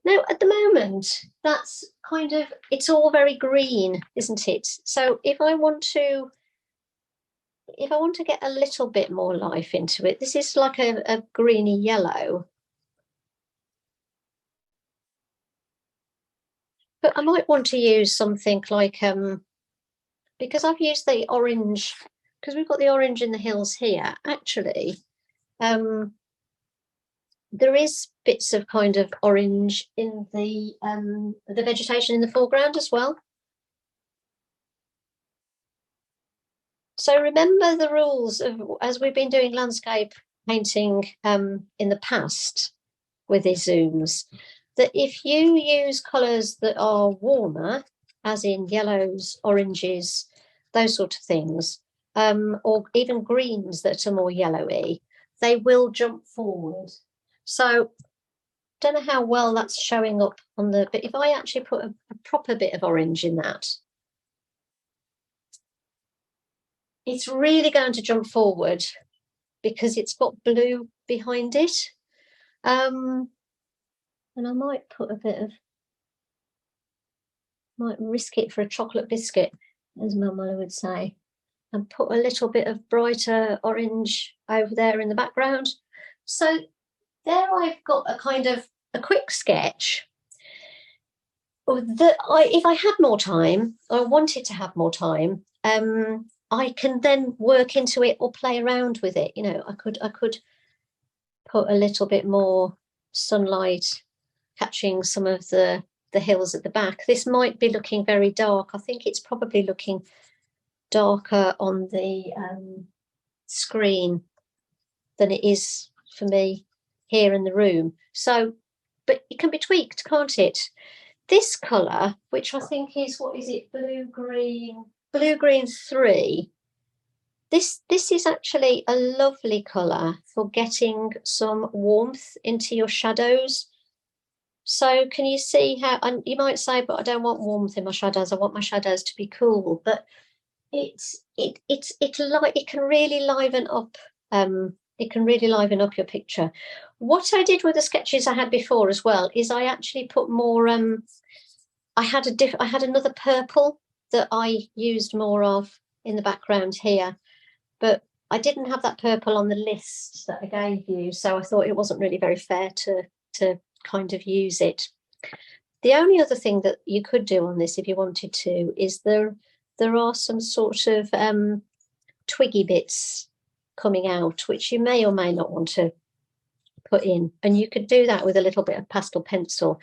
Now, at the moment, that's kind of, it's all very green, isn't it? So if I want to get a little bit more life into it, this is like a greeny yellow. But I might want to use something like, because I've used the orange, because we've got the orange in the hills here, actually, there is bits of kind of orange in the vegetation in the foreground as well. So remember the rules of, as we've been doing landscape painting in the past with these zooms, that if you use colours that are warmer, as in yellows, oranges, those sort of things, or even greens that are more yellowy, they will jump forward. So don't know how well that's showing up on the, but if I actually put a proper bit of orange in that, it's really going to jump forward because it's got blue behind it. And I might put a bit of, might risk it for a chocolate biscuit, as my mother would say, and put a little bit of brighter orange over there in the background. So there I've got a kind of a quick sketch that if I had more time, or wanted to have more time, I can then work into it or play around with it. You know, I could put a little bit more sunlight catching some of the hills at the back. This might be looking very dark. I think it's probably looking darker on the screen than it is for me here in the room. So, but it can be tweaked, can't it? This colour, which I think is, what is it, blue-green 3. This is actually a lovely colour for getting some warmth into your shadows. So can you see how, and you might say, but I don't want warmth in my shadows, I want my shadows to be cool, but it can really liven up your picture. What I did with the sketches I had before as well is I actually put more I had another purple that I used more of in the background here, but I didn't have that purple on the list that I gave you, so I thought it wasn't really very fair to kind of use it. The only other thing that you could do on this if you wanted to is there are some sort of twiggy bits coming out, which you may or may not want to put in. And you could do that with a little bit of pastel pencil,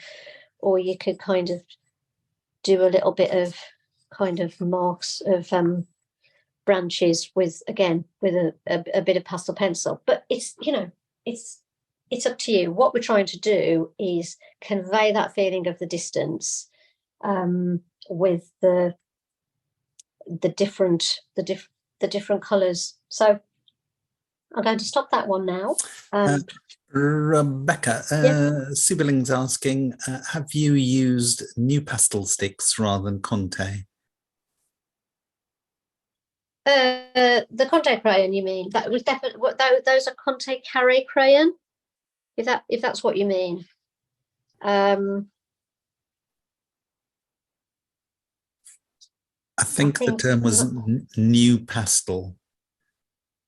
or you could kind of do a little bit of kind of marks of branches with, again, with a bit of pastel pencil. But it's, you know, it's up to you. What we're trying to do is convey that feeling of the distance with the different colours. So I'm going to stop that one now. Rebecca, yeah. Sibyling's asking, have you used new pastel sticks rather than Conte? The Conte crayon, you mean? That was definitely what those are, Conte Carré crayon, if that's what you mean. I think the term was new pastel.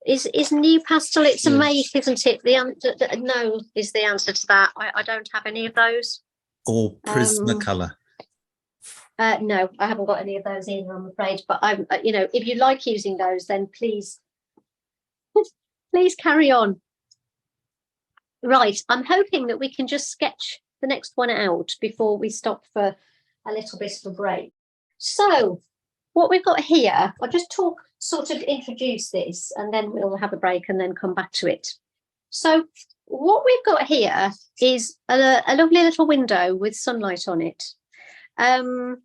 Is new pastel? It's a make, isn't it? The answer, no, is the answer to that. I don't have any of those. Or Prismacolor. No, I haven't got any of those either, I'm afraid. But I'm, you know, if you like using those, then please carry on. Right, I'm hoping that we can just sketch the next one out before we stop for a little bit of a break. So what we've got here, I'll just sort of introduce this, and then we'll have a break and then come back to it. So what we've got here is a lovely little window with sunlight on it. And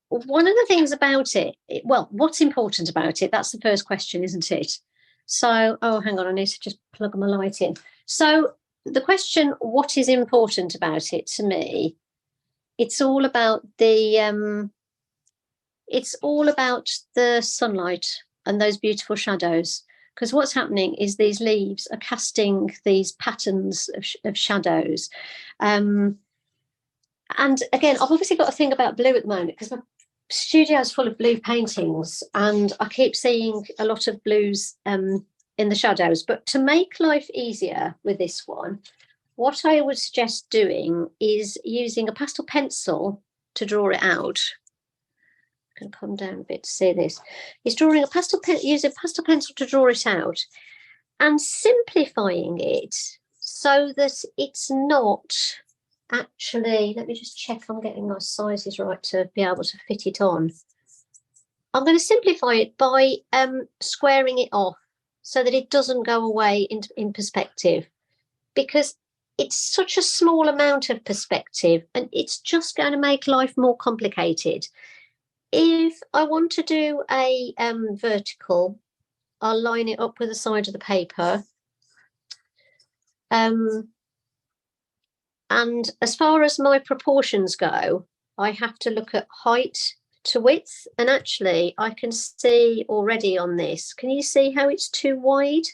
one of the things about it, well, what's important about it? That's the first question, isn't it? So, oh, hang on, I need to just plug my light in. So the question, what is important about it to me? It's all about the sunlight and those beautiful shadows. Because what's happening is these leaves are casting these patterns of shadows. And again, I've obviously got a thing about blue at the moment because my studio is full of blue paintings, and I keep seeing a lot of blues in the shadows. But to make life easier with this one, what I would suggest doing is using a pastel pencil to draw it out. I'm going to come down a bit to see this. Is drawing using a pastel pencil to draw it out and simplifying it so that it's not actually, let me just check I'm getting my sizes right to be able to fit it on. I'm going to simplify it by squaring it off so that it doesn't go away in perspective, because it's such a small amount of perspective and it's just going to make life more complicated. If I want to do a vertical, I'll line it up with the side of the paper. And as far as my proportions go, I have to look at height to width. And actually, I can see already on this, can you see how it's too wide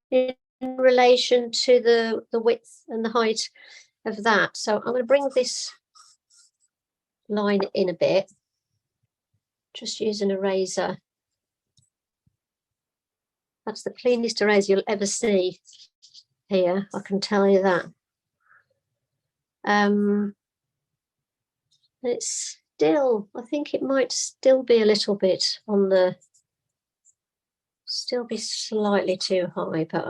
in relation to the width and the height of that? So I'm going to bring this line in a bit, just using an eraser. That's the cleanest eraser you'll ever see here, I can tell you that. It's still, I think it might still be a little bit on the, still be slightly too high, but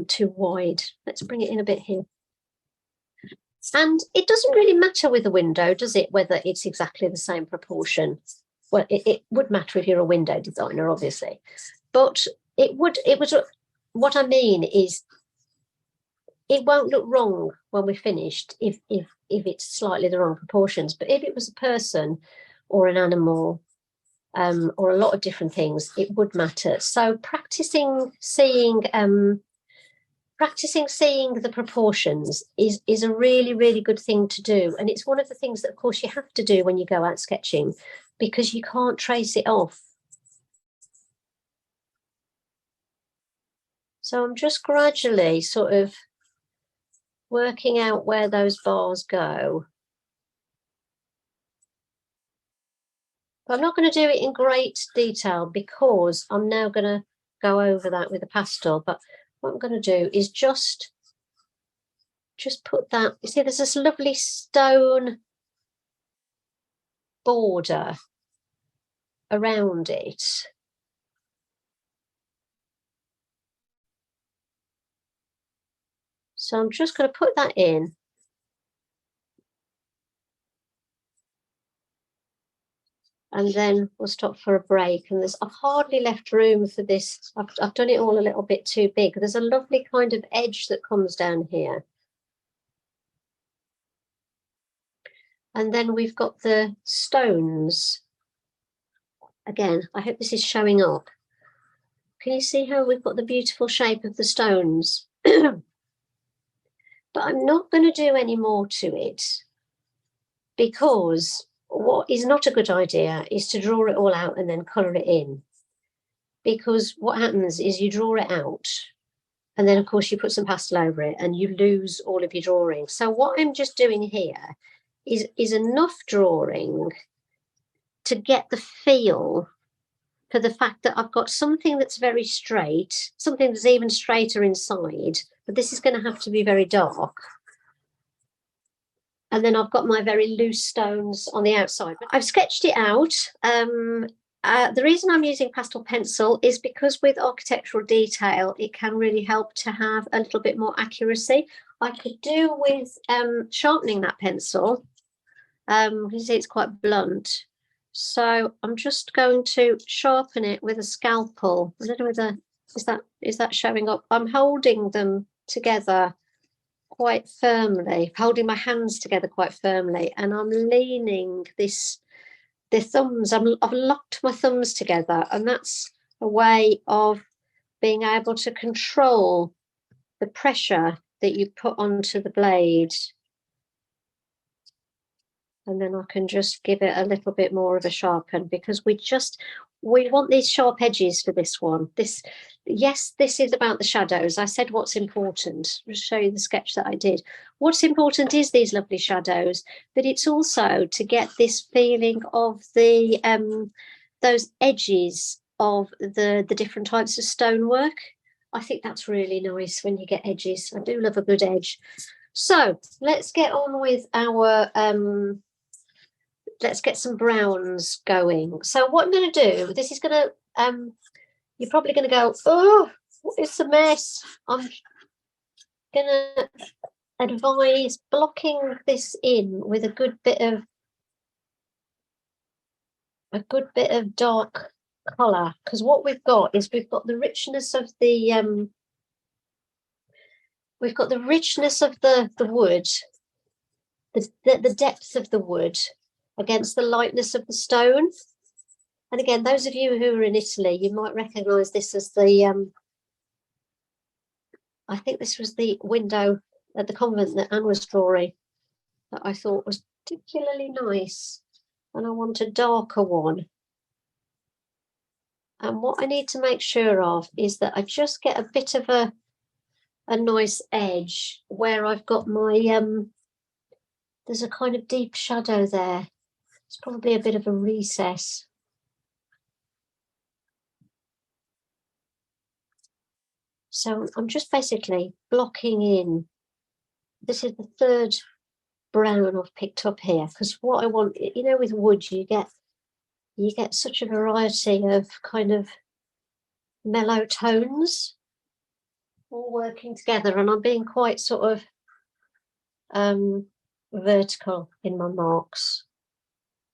too wide. Let's bring it in a bit here. And it doesn't really matter with a window, does it, whether it's exactly the same proportion? Well, it would matter if you're a window designer, obviously, but what I mean is it won't look wrong when we're finished if it's slightly the wrong proportions. But if it was a person or an animal or a lot of different things, it would matter. So practicing seeing the proportions is a really, really good thing to do. And it's one of the things that, of course, you have to do when you go out sketching, because you can't trace it off. So I'm just gradually sort of working out where those bars go. But I'm not going to do it in great detail because I'm now going to go over that with a pastel. But what I'm going to do is just just put that, you see there's this lovely stone border around it. So I'm just going to put that in. And then we'll stop for a break. And I've hardly left room for this. I've done it all a little bit too big. There's a lovely kind of edge that comes down here. And then we've got the stones. Again, I hope this is showing up. Can you see how we've got the beautiful shape of the stones? But I'm not going to do any more to it, because what is not a good idea is to draw it all out and then colour it in. Because what happens is you draw it out and then of course you put some pastel over it and you lose all of your drawing. So what I'm just doing here is enough drawing to get the feel for the fact that I've got something that's very straight, something that's even straighter inside, but this is going to have to be very dark. And then I've got my very loose stones on the outside. I've sketched it out. The reason I'm using pastel pencil is because with architectural detail, it can really help to have a little bit more accuracy. I could do with sharpening that pencil. You can see it's quite blunt. So I'm just going to sharpen it with a scalpel. I don't know whether, is that showing up? I'm holding them together quite firmly, holding my hands together quite firmly, and I'm leaning the thumbs, I've locked my thumbs together, and that's a way of being able to control the pressure that you put onto the blade. And then I can just give it a little bit more of a sharpen, because we want these sharp edges for this one. Yes, this is about the shadows. I said what's important. I'll show you the sketch that I did. What's important is these lovely shadows, but it's also to get this feeling of the those edges of the different types of stonework. I think that's really nice when you get edges. I do love a good edge. So let's get on with our let's get some browns going. So what I'm going to do, this is going to, you're probably going to go, oh, it's a mess. I'm going to advise blocking this in with a good bit of dark colour, because what we've got is we've got the richness of the wood, the depth of the wood against the lightness of the stone. And again, those of you who are in Italy, you might recognise this as the, I think this was the window at the convent that Anne was drawing, that I thought was particularly nice. And I want a darker one. And what I need to make sure of is that I just get a bit of a nice edge where I've got my, there's a kind of deep shadow there. It's probably a bit of a recess. So I'm just basically blocking in. This is the third brown I've picked up here, because what I want, you know, with wood, you get such a variety of kind of mellow tones all working together, and I'm being quite sort of vertical in my marks.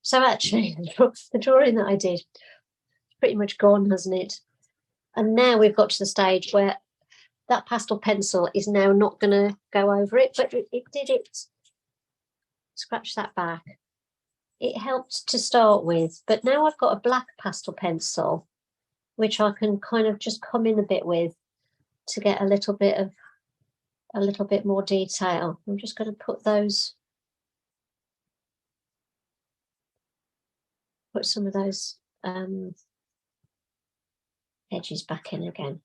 So actually, the drawing that I did is pretty much gone, hasn't it? And now we've got to the stage where that pastel pencil is now not going to go over it, but it did it. Scratch that back. It helped to start with, but now I've got a black pastel pencil, which I can kind of just come in a bit with to get a little bit more detail. I'm just going to put some of those edges back in again.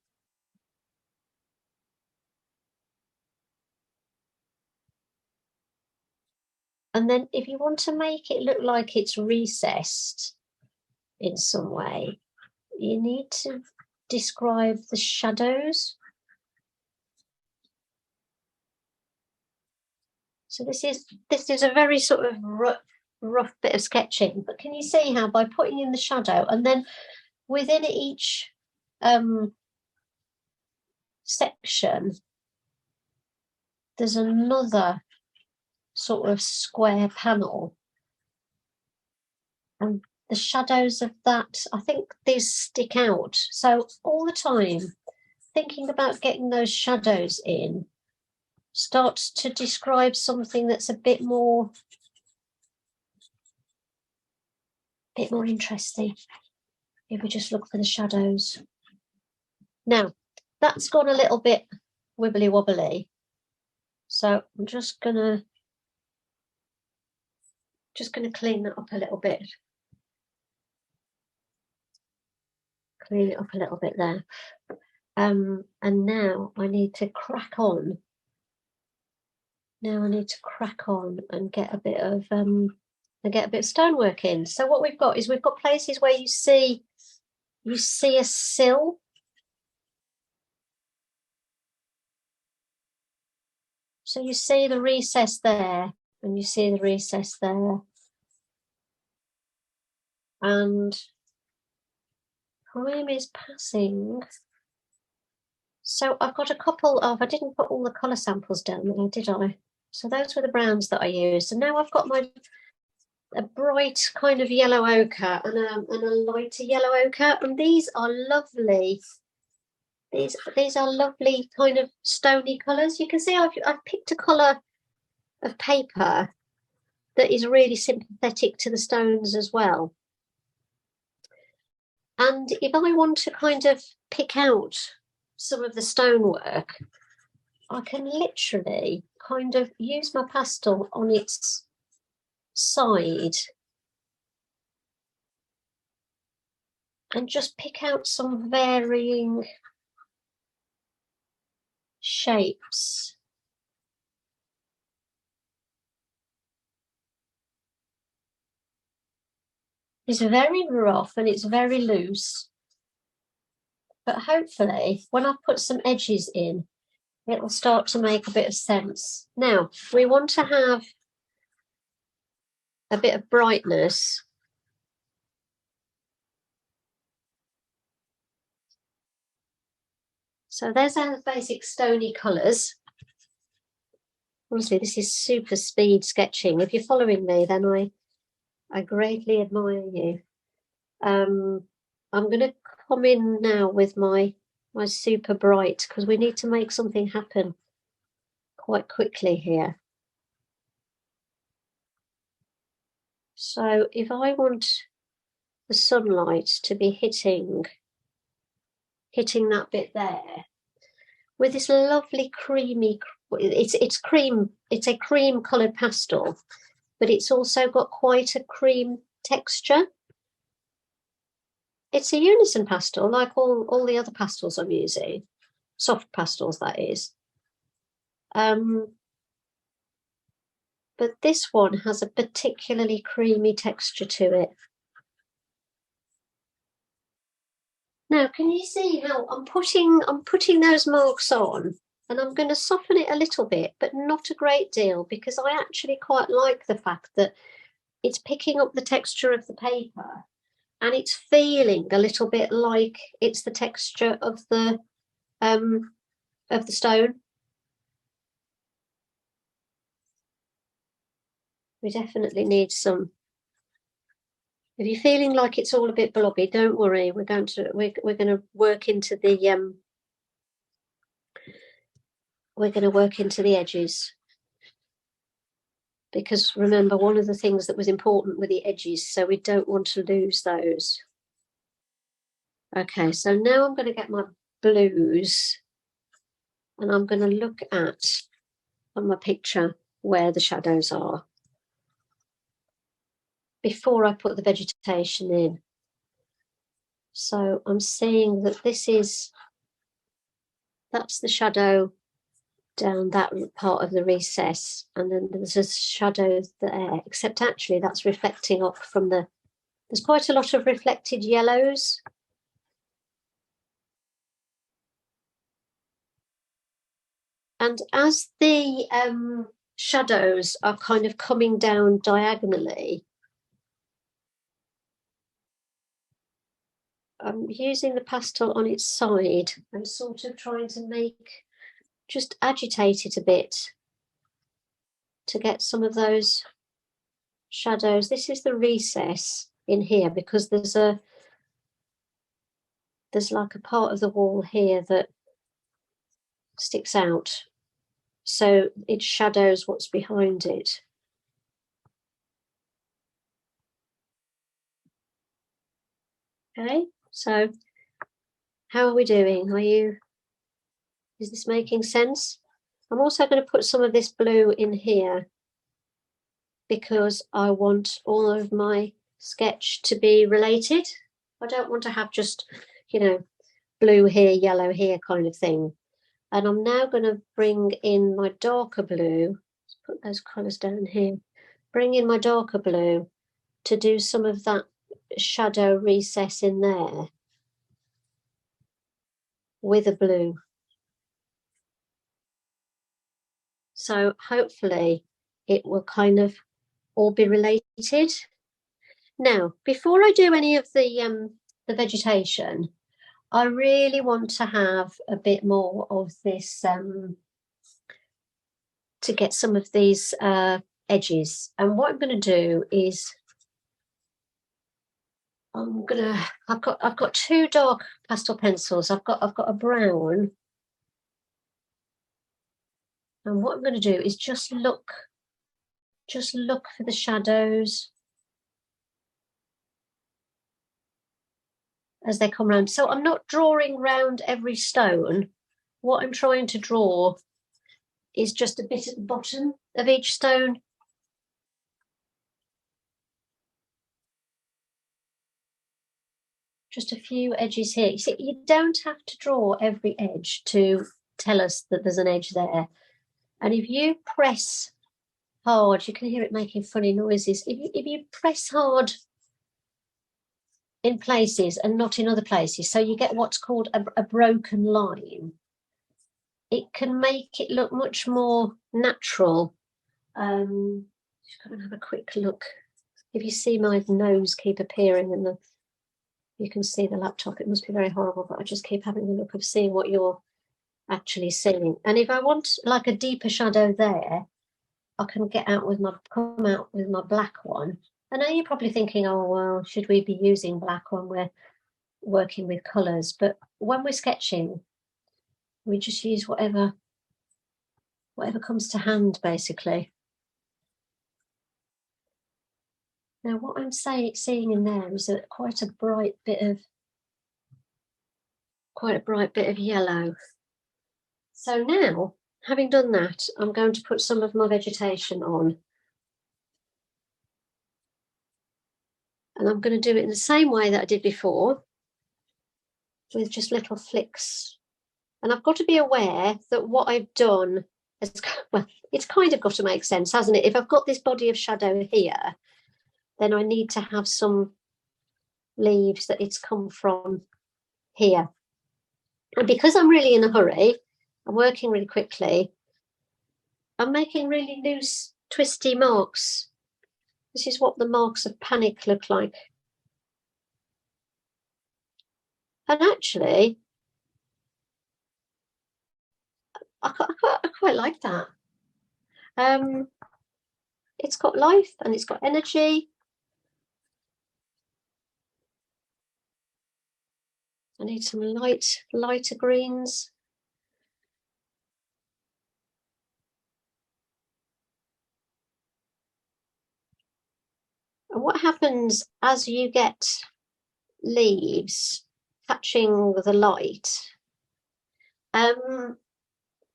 And then if you want to make it look like it's recessed in some way, you need to describe the shadows. So this is a very sort of rough bit of sketching, but can you see how by putting in the shadow and then within each section there's another sort of square panel, and the shadows of that, I think these stick out. So all the time thinking about getting those shadows in starts to describe something that's a bit more interesting if we just look for the shadows. Now that's gone a little bit wibbly wobbly, so I'm just gonna clean that up a little bit. Clean it up a little bit there. And now I need to crack on. And get a bit of stonework in. So what we've got is we've got places where you see a sill. So you see the recess there, and you see the recess there. And time is passing. So I've got a couple of, I didn't put all the colour samples down there, did I? So those were the browns that I used. And now I've got a bright kind of yellow ochre and a lighter yellow ochre. And these are lovely. These are lovely kind of stony colours. You can see I've picked a colour of paper that is really sympathetic to the stones as well. And if I want to kind of pick out some of the stonework, I can literally kind of use my pastel on its side and just pick out some varying shapes. It's very rough and it's very loose, but hopefully when I put some edges in, it will start to make a bit of sense. Now, we want to have a bit of brightness. So there's our basic stony colours. Honestly, this is super speed sketching. If you're following me, then I greatly admire you. I'm going to come in now with my super bright, because we need to make something happen quite quickly here. So if I want the sunlight to be hitting that bit there with this lovely creamy, it's a cream coloured pastel, but it's also got quite a cream texture. It's a unison pastel, like all the other pastels I'm using, soft pastels that is. But this one has a particularly creamy texture to it. Now, can you see how I'm putting those marks on, and I'm going to soften it a little bit, but not a great deal, because I actually quite like the fact that it's picking up the texture of the paper, and it's feeling a little bit like it's the texture of the stone. We definitely need some. If you're feeling like it's all a bit blobby, don't worry. We're going to work into the edges, because remember, one of the things that was important were the edges, so we don't want to lose those. Okay, so now I'm going to get my blues, and I'm going to look at on my picture where the shadows are before I put the vegetation in. So I'm seeing that that's the shadow down that part of the recess, and then there's a shadow there, except actually that's reflecting up from there's quite a lot of reflected yellows. And as the shadows are kind of coming down diagonally, I'm using the pastel on its side and sort of trying to just agitate it a bit to get some of those shadows. This is the recess in here because there's like a part of the wall here that sticks out, so it shadows what's behind it. Okay, so how are we doing? Is this making sense? I'm also going to put some of this blue in here because I want all of my sketch to be related. I don't want to have just, you know, blue here, yellow here kind of thing. And I'm now going to bring in my darker blue. Let's put those colours down here. Bring in my darker blue to do some of that shadow recess in there with a blue. So hopefully it will kind of all be related. Now, before I do any of the vegetation, I really want to have a bit more of this to get some of these edges. And what I'm going to do is I've got two dark pastel pencils. I've got a brown, and what I'm going to do is just look for the shadows as they come round. So I'm not drawing round every stone. What I'm trying to draw is just a bit at the bottom of each stone. Just a few edges here. You see, you don't have to draw every edge to tell us that there's an edge there. And if you press hard, you can hear it making funny noises. If you press hard in places and not in other places, so you get what's called a broken line, it can make it look much more natural. Just come and have a quick look. If you see my nose keep appearing in the, you can see the laptop, it must be very horrible, but I just keep having a look of seeing what you're actually seeing. And if I want like a deeper shadow there, I can come out with my black one. I know you're probably thinking, oh, well, should we be using black when we're working with colours? But when we're sketching, we just use whatever comes to hand, basically. Now, what I'm seeing in there is quite a bright bit of yellow. So now, having done that, I'm going to put some of my vegetation on. And I'm going to do it in the same way that I did before, with just little flicks. And I've got to be aware that what I've done is, well, it's kind of got to make sense, hasn't it? If I've got this body of shadow here, then I need to have some leaves that it's come from here. And because I'm really in a hurry, I'm working really quickly, I'm making really loose, twisty marks. This is what the marks of panic look like. And actually, I quite like that. It's got life and it's got energy. I need some lighter greens. And what happens as you get leaves touching the light,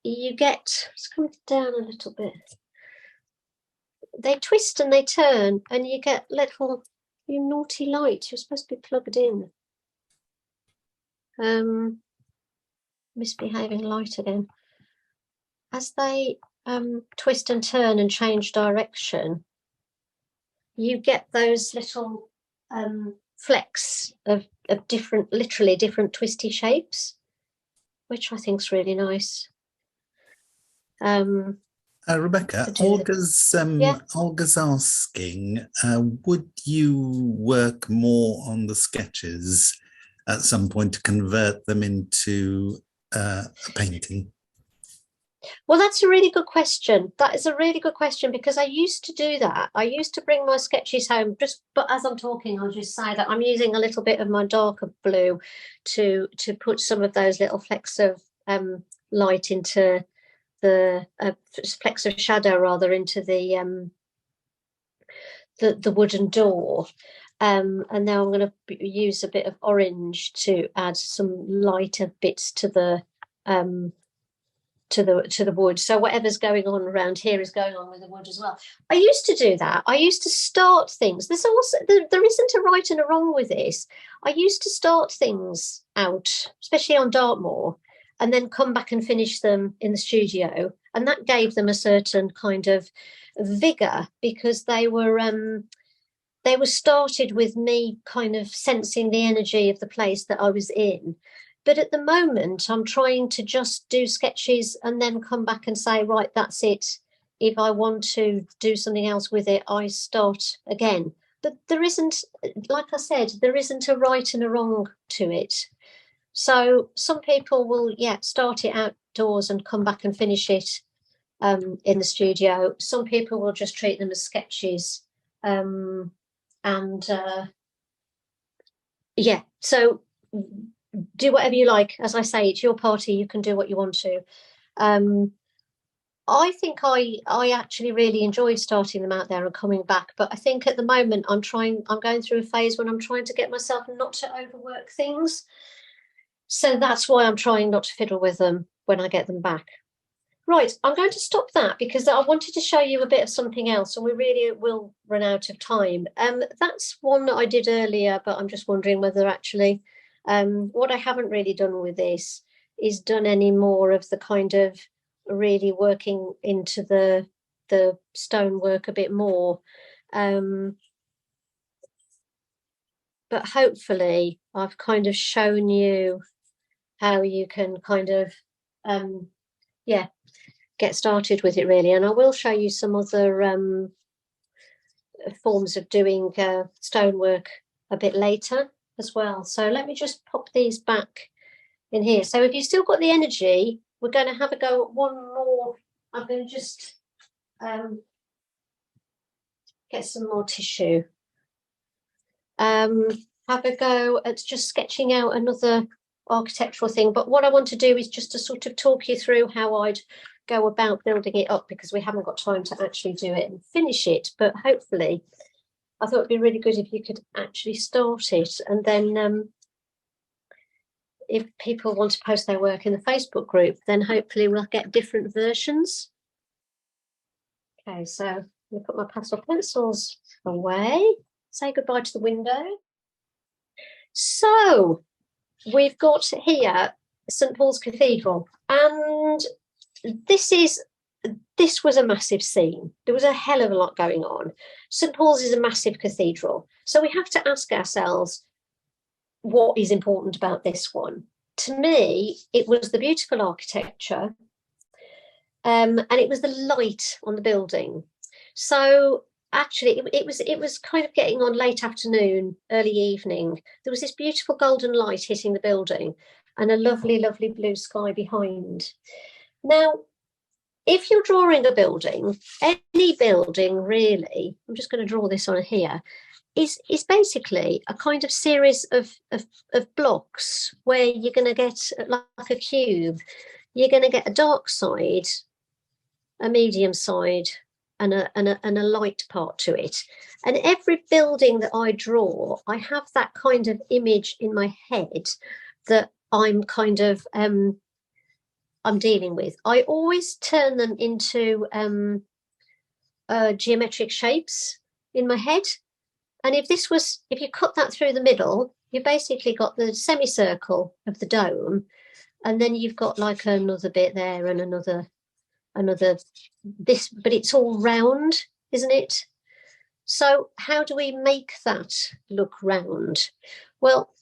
you get, let's come down a little bit, they twist and they turn and you get little, you naughty light, you're supposed to be plugged in. Misbehaving light again. As they twist and turn and change direction, you get those little flecks of different, literally different twisty shapes, which I think is really nice. Rebecca, to do the, yeah. Olga's asking, would you work more on the sketches at some point to convert them into a painting? Well, that's a really good question. That is a really good question, because I used to do that. I used to bring my sketches home, but as I'm talking, I'll just say that I'm using a little bit of my darker blue to put some of those little flecks of light into the flecks of shadow rather into the wooden door. And now I'm going to use a bit of orange to add some lighter bits to the wood. So whatever's going on around here is going on with the wood as well. I used to do that. I used to start things. There's also there isn't a right and a wrong with this. I used to start things out, especially on Dartmoor, and then come back and finish them in the studio, and that gave them a certain kind of vigor, because they were started with me kind of sensing the energy of the place that I was in. But at the moment, I'm trying to just do sketches and then come back and say, right, that's it. If I want to do something else with it, I start again. But there isn't, like I said, there isn't a right and a wrong to it. So some people will, start it outdoors and come back and finish it in the studio. Some people will just treat them as sketches. So do whatever you like. As I say, it's your party. You can do what you want to. I think I actually really enjoyed starting them out there and coming back. But I think at the moment I'm going through a phase when I'm trying to get myself not to overwork things. So that's why I'm trying not to fiddle with them when I get them back. Right, I'm going to stop that because I wanted to show you a bit of something else, and we really will run out of time. That's one that I did earlier, but I'm just wondering whether actually what I haven't really done with this is done any more of the kind of really working into the stonework a bit more. But hopefully I've kind of shown you how you can kind of, get started with it really. And I will show you some other forms of doing stonework a bit later as well. So let me just pop these back in here. So if you've still got the energy, we're going to have a go at one more. I'm going to just get some more tissue. Have a go at just sketching out another architectural thing. But what I want to do is just to sort of talk you through how I'd go about building it up, because we haven't got time to actually do it and finish it. But hopefully, I thought it'd be really good if you could actually start it, and then if people want to post their work in the Facebook group, then hopefully we'll get different versions. Okay, so I'm going to put my pastel pencils away, say goodbye to the window. So we've got here St Paul's Cathedral, and this was a massive scene. There was a hell of a lot going on. St Paul's is a massive cathedral, so we have to ask ourselves what is important about this one. To me, it was the beautiful architecture, and it was the light on the building. So actually, it was kind of getting on late afternoon, early evening. There was this beautiful golden light hitting the building, and a lovely, lovely blue sky behind. Now, if you're drawing a building, any building really, I'm just going to draw this on here, is basically a kind of series of blocks where you're going to get, like a cube, you're going to get a dark side, a medium side, and a light part to it. And every building that I draw, I have that kind of image in my head that I'm kind of I'm dealing with. I always turn them into geometric shapes in my head. And if you cut that through the middle, you basically got the semicircle of the dome, and then you've got like another bit there and another this, but it's all round, isn't it? So how do we make that look round? Well,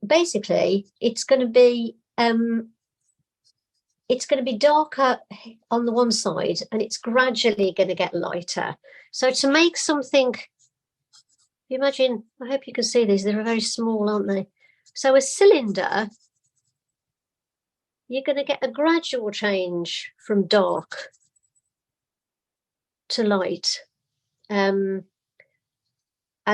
basically, it's going to be it's going to be darker on the one side and it's gradually going to get lighter. So to make something, imagine, I hope you can see these, they're very small, aren't they? So a cylinder, you're going to get a gradual change from dark to light as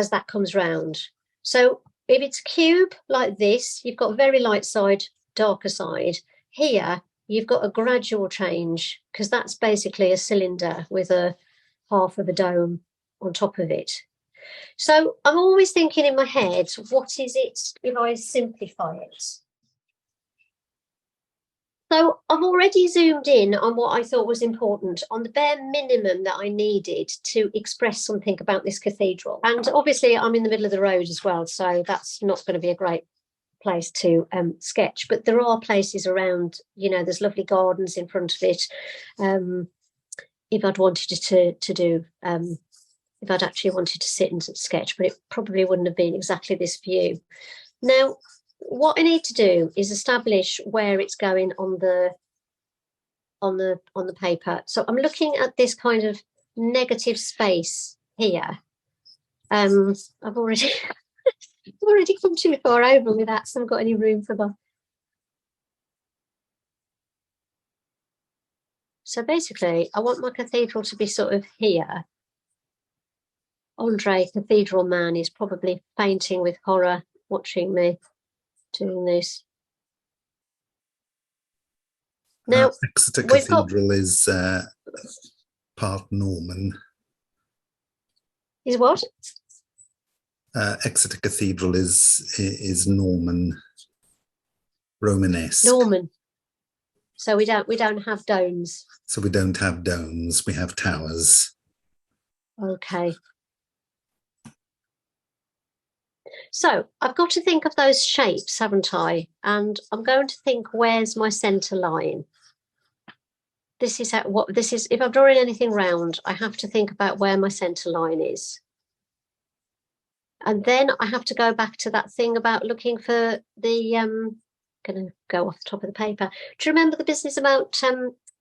that comes round. So if it's a cube like this, you've got very light side, darker side. Here, you've got a gradual change because that's basically a cylinder with a half of a dome on top of it. So I'm always thinking in my head, what is it if I simplify it? So I've already zoomed in on what I thought was important, on the bare minimum that I needed to express something about this cathedral. And obviously I'm in the middle of the road as well, so that's not going to be a great place to sketch. But there are places around, you know, there's lovely gardens in front of it. If I'd wanted to do, if I'd actually wanted to sit and sketch, but it probably wouldn't have been exactly this view. Now, what I need to do is establish where it's going on the paper. So I'm looking at this kind of negative space here. I've already already come too far over with that, so I haven't got any room for that. So basically, I want my cathedral to be sort of here. Andre, Cathedral Man, is probably fainting with horror watching me doing this. Now, Exeter Cathedral is part Norman. Is what? Exeter Cathedral is Norman, Romanesque. Norman. So we don't have domes. So we don't have domes. We have towers. Okay. So I've got to think of those shapes, haven't I? And I'm going to think, where's my centre line? This is if I'm drawing anything round, I have to think about where my centre line is. And then I have to go back to that thing about looking for the, going to go off the top of the paper. Do you remember the business about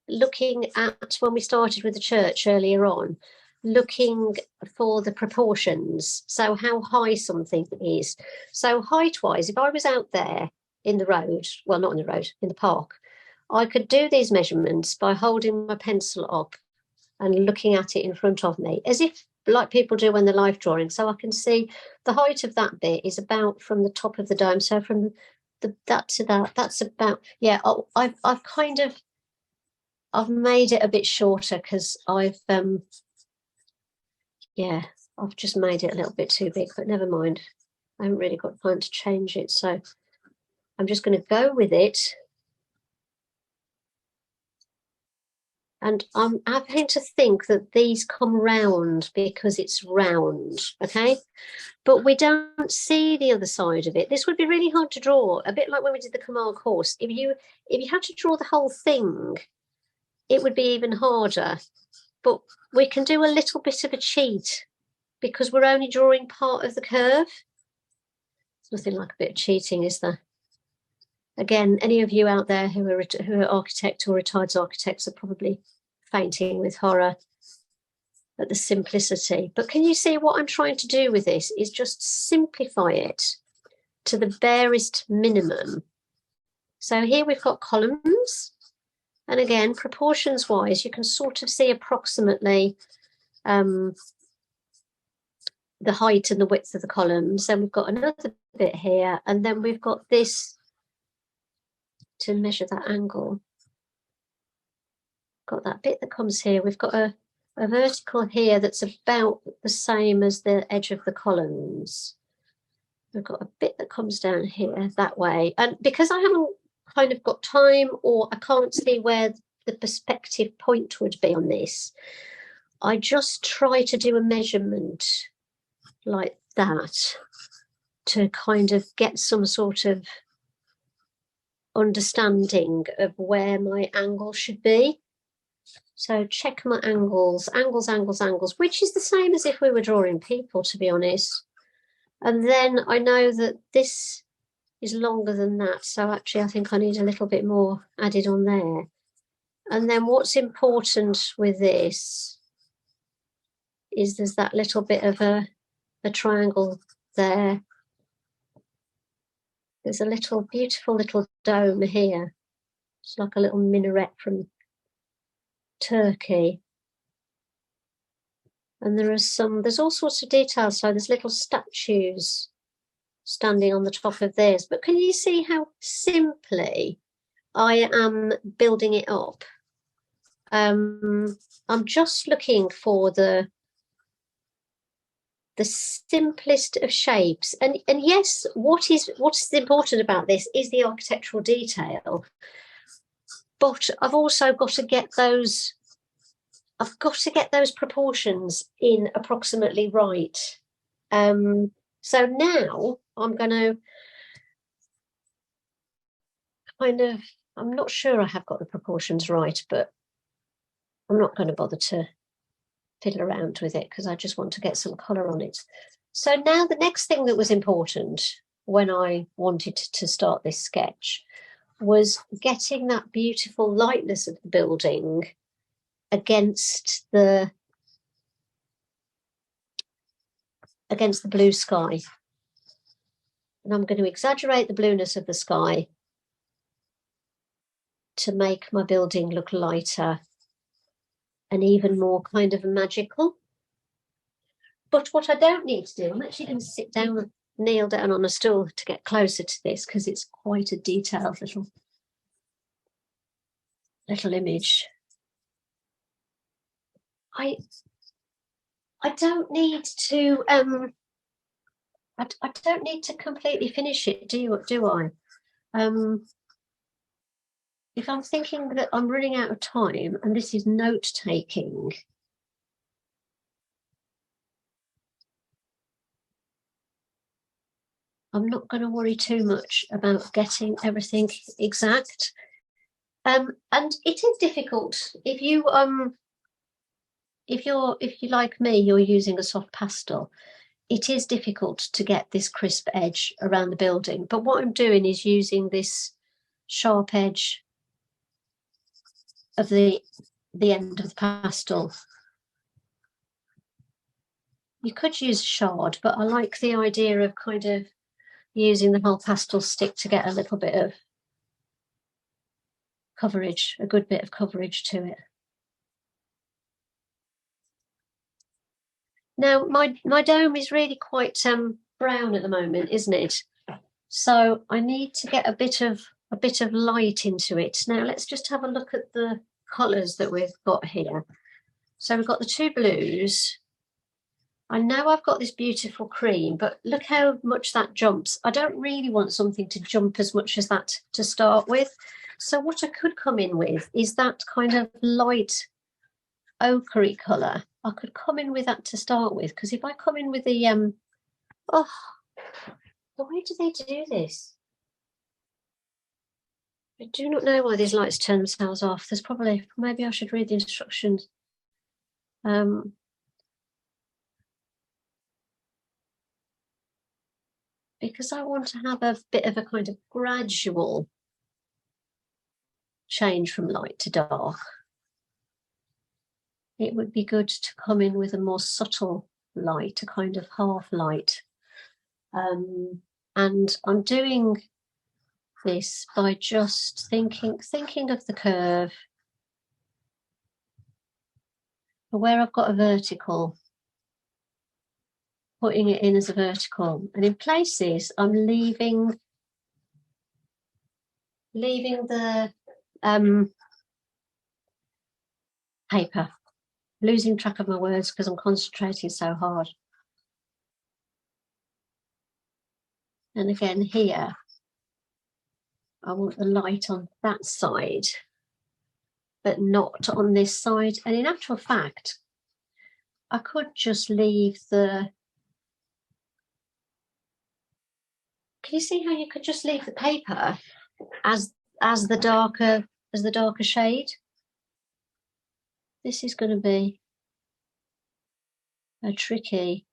looking at when we started with the church earlier on? Looking for the proportions, so how high something is. So height-wise, if I was out there in the road, well, not in the road, in the park, I could do these measurements by holding my pencil up and looking at it in front of me, as if like people do when they're life drawing. So I can see the height of that bit is about from the top of the dome. So from that to that, that's about, yeah, I've made it a bit shorter because yeah, I've just made it a little bit too big, but never mind. I haven't really got time to change it, so I'm just going to go with it. And I'm having to think that these come round because it's round, okay? But we don't see the other side of it. This would be really hard to draw, a bit like when we did the Kamal course. If you had to draw the whole thing, it would be even harder. But we can do a little bit of a cheat because we're only drawing part of the curve. It's nothing like a bit of cheating, is there? Again, any of you out there who are architects or retired architects are probably fainting with horror at the simplicity. But can you see what I'm trying to do with this is just simplify it to the barest minimum. So here we've got columns. And again, proportions wise, you can sort of see approximately the height and the width of the columns. Then we've got another bit here, and then we've got this to measure that angle. Got that bit that comes here. We've got a vertical here that's about the same as the edge of the columns. We've got a bit that comes down here that way. And because I haven't kind of got time, or I can't see where the perspective point would be on this, I just try to do a measurement like that to kind of get some sort of understanding of where my angle should be. So check my angles, which is the same as if we were drawing people, to be honest. And then I know that this is longer than that, so actually I think I need a little bit more added on there. And then what's important with this is there's that little bit of a triangle there. There's a little beautiful little dome here. It's like a little minaret from Turkey. And there's all sorts of details. So there's little statues standing on the top of this. But can you see how simply I am building it up? I'm just looking for the simplest of shapes. And yes, what is important about this is the architectural detail. But I've also got to get those. I've got to get those proportions in approximately right. So now I'm going to I'm not sure I have got the proportions right, but I'm not going to bother to fiddle around with it because I just want to get some colour on it. So now the next thing that was important when I wanted to start this sketch was getting that beautiful lightness of the building against the blue sky. And I'm going to exaggerate the blueness of the sky to make my building look lighter and even more kind of magical. But what I don't need to do, I'm actually going to sit down, kneel down on a stool to get closer to this because it's quite a detailed little image. I don't need to I don't need to completely finish it, do I? If I'm thinking that I'm running out of time and this is note taking, I'm not going to worry too much about getting everything exact. And it is difficult if you like me, you're using a soft pastel. It is difficult to get this crisp edge around the building. But what I'm doing is using this sharp edge of the end of the pastel. You could use shard, but I like the idea of kind of using the whole pastel stick to get a little bit of coverage, a good bit of coverage to it. Now, my dome is really quite brown at the moment, isn't it? So I need to get a bit of light into it. Now, let's just have a look at the colours that we've got here. So we've got the two blues. I know I've got this beautiful cream, but look how much that jumps. I don't really want something to jump as much as that to start with. So what I could come in with is that kind of light ochre colour. I could come in with that to start with, because if I come in with the oh, why do they do this? I do not know why these lights turn themselves off. There's probably, maybe I should read the instructions. Because I want to have a bit of a kind of gradual change from light to dark. It would be good to come in with a more subtle light, a kind of half light. And I'm doing this by just thinking of the curve, where I've got a vertical, putting it in as a vertical, and in places I'm leaving the paper, losing track of my words because I'm concentrating so hard. And again here, I want the light on that side, but not on this side. And in actual fact, I could just leave the, can you see how you could just leave the paper as the darker shade? This is going to be a tricky.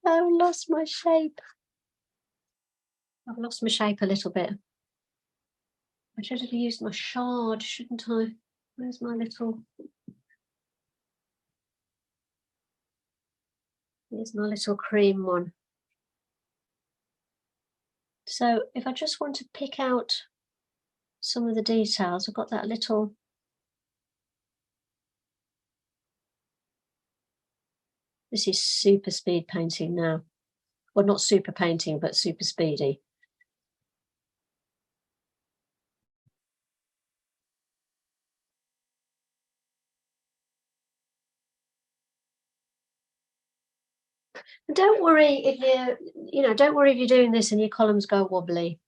Oh, I lost my shape. I've lost my shape a little bit. I should have used my shard, shouldn't I? Where's my little... Here's my little cream one. So if I just want to pick out some of the details, I've got that little... This is super speed painting now. Well, not super painting, but super speedy. And don't worry if don't worry if you're doing this and your columns go wobbly.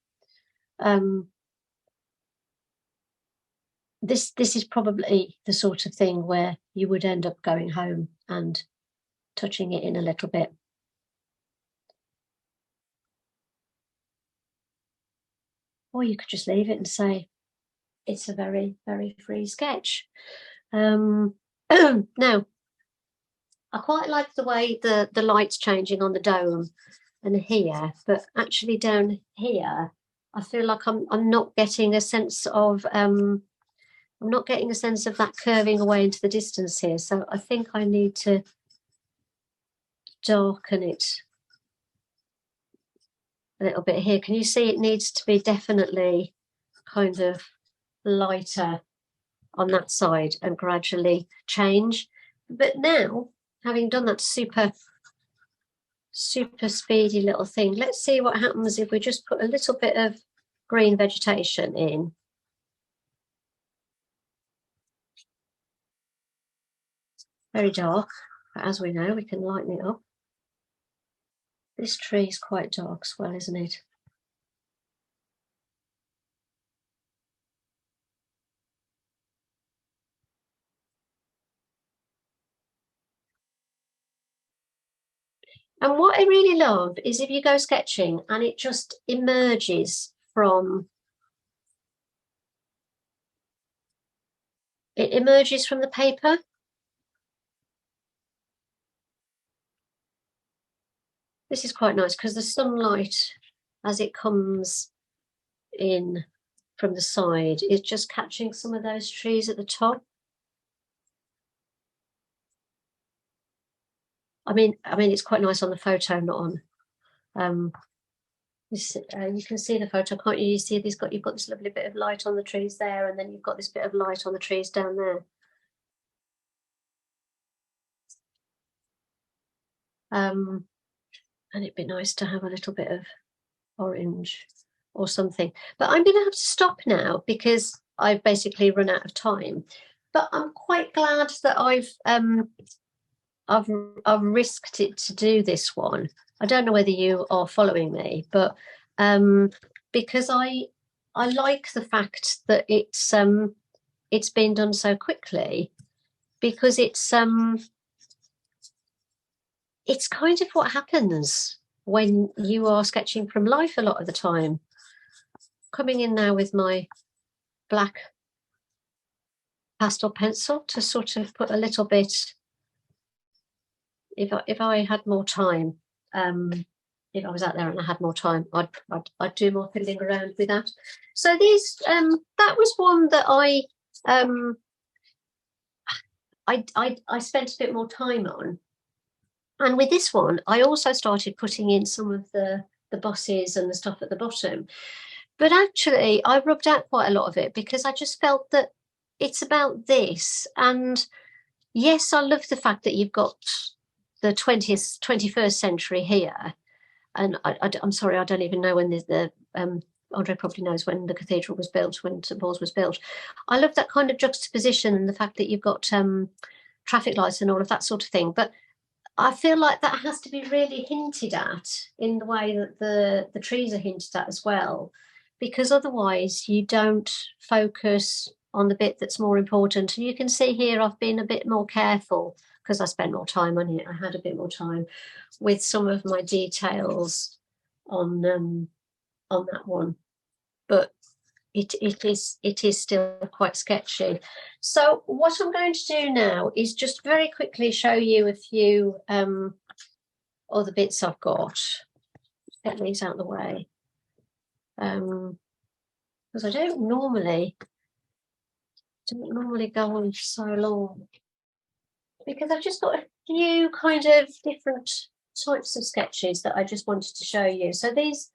This is probably the sort of thing where you would end up going home and touching it in a little bit. Or you could just leave it and say, it's a very, very free sketch. Now, I quite like the way the light's changing on the dome and here, but actually down here, I feel like I'm not getting a sense of I'm not getting a sense of that curving away into the distance here. So I think I need to darken it a little bit here. Can you see it needs to be definitely kind of lighter on that side and gradually change? But now, having done that super speedy little thing, let's see what happens if we just put a little bit of green vegetation in. Very dark, but as we know, we can lighten it up. This tree is quite dark as well, isn't it? And what I really love is if you go sketching and it just emerges from the paper. This is quite nice because the sunlight, as it comes in from the side, is just catching some of those trees at the top. I mean, it's quite nice on the photo, not on. You can see the photo, can't you? You see you've got this lovely bit of light on the trees there, and then you've got this bit of light on the trees down there. And it'd be nice to have a little bit of orange or something. But I'm going to have to stop now because I've basically run out of time. But I'm quite glad that I've risked it to do this one. I don't know whether you are following me, but because I like the fact that it's been done so quickly, because it's kind of what happens when you are sketching from life a lot of the time. Coming in now with my black pastel pencil to sort of put a little bit, if I had more time, if I was out there and I had more time, I'd do more fiddling around with that. So these that was one that I spent a bit more time on. And with this one, I also started putting in some of the bosses and the stuff at the bottom. But actually, I rubbed out quite a lot of it because I just felt that it's about this. And yes, I love the fact that you've got the 21st century here. And I'm sorry, I don't even know when Andre probably knows when the cathedral was built, when St Paul's was built. I love that kind of juxtaposition and the fact that you've got traffic lights and all of that sort of thing. But I feel like that has to be really hinted at in the way that the trees are hinted at as well, because otherwise you don't focus on the bit that's more important. And you can see here I've been a bit more careful because I spent more time on it. I had a bit more time with some of my details on that one, but it is still quite sketchy. So what I'm going to do now is just very quickly show you a few other bits I've got. Get these out of the way. because I don't normally go on so long, because I've just got a few kind of different types of sketches that I just wanted to show you. So these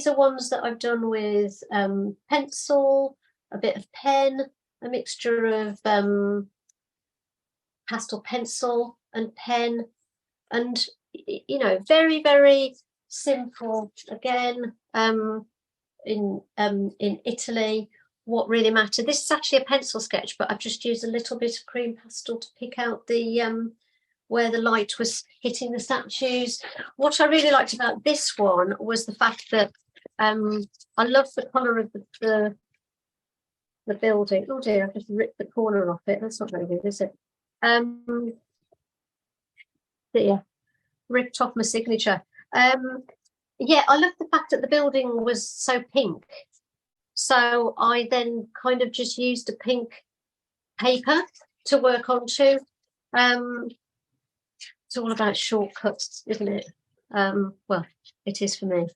are ones that I've done with pencil, a bit of pen, a mixture of pastel pencil and pen, and you know, very, very simple. Again, in Italy, what really mattered, this is actually a pencil sketch, but I've just used a little bit of cream pastel to pick out the where the light was hitting the statues. What I really liked about this one was the fact that I love the colour of the building. Oh dear, I've just ripped the corner off it. That's not very good, is it? Yeah, ripped off my signature. Yeah, I love the fact that the building was so pink. So I then kind of just used a pink paper to work onto. It's all about shortcuts, isn't it? Well, it is for me.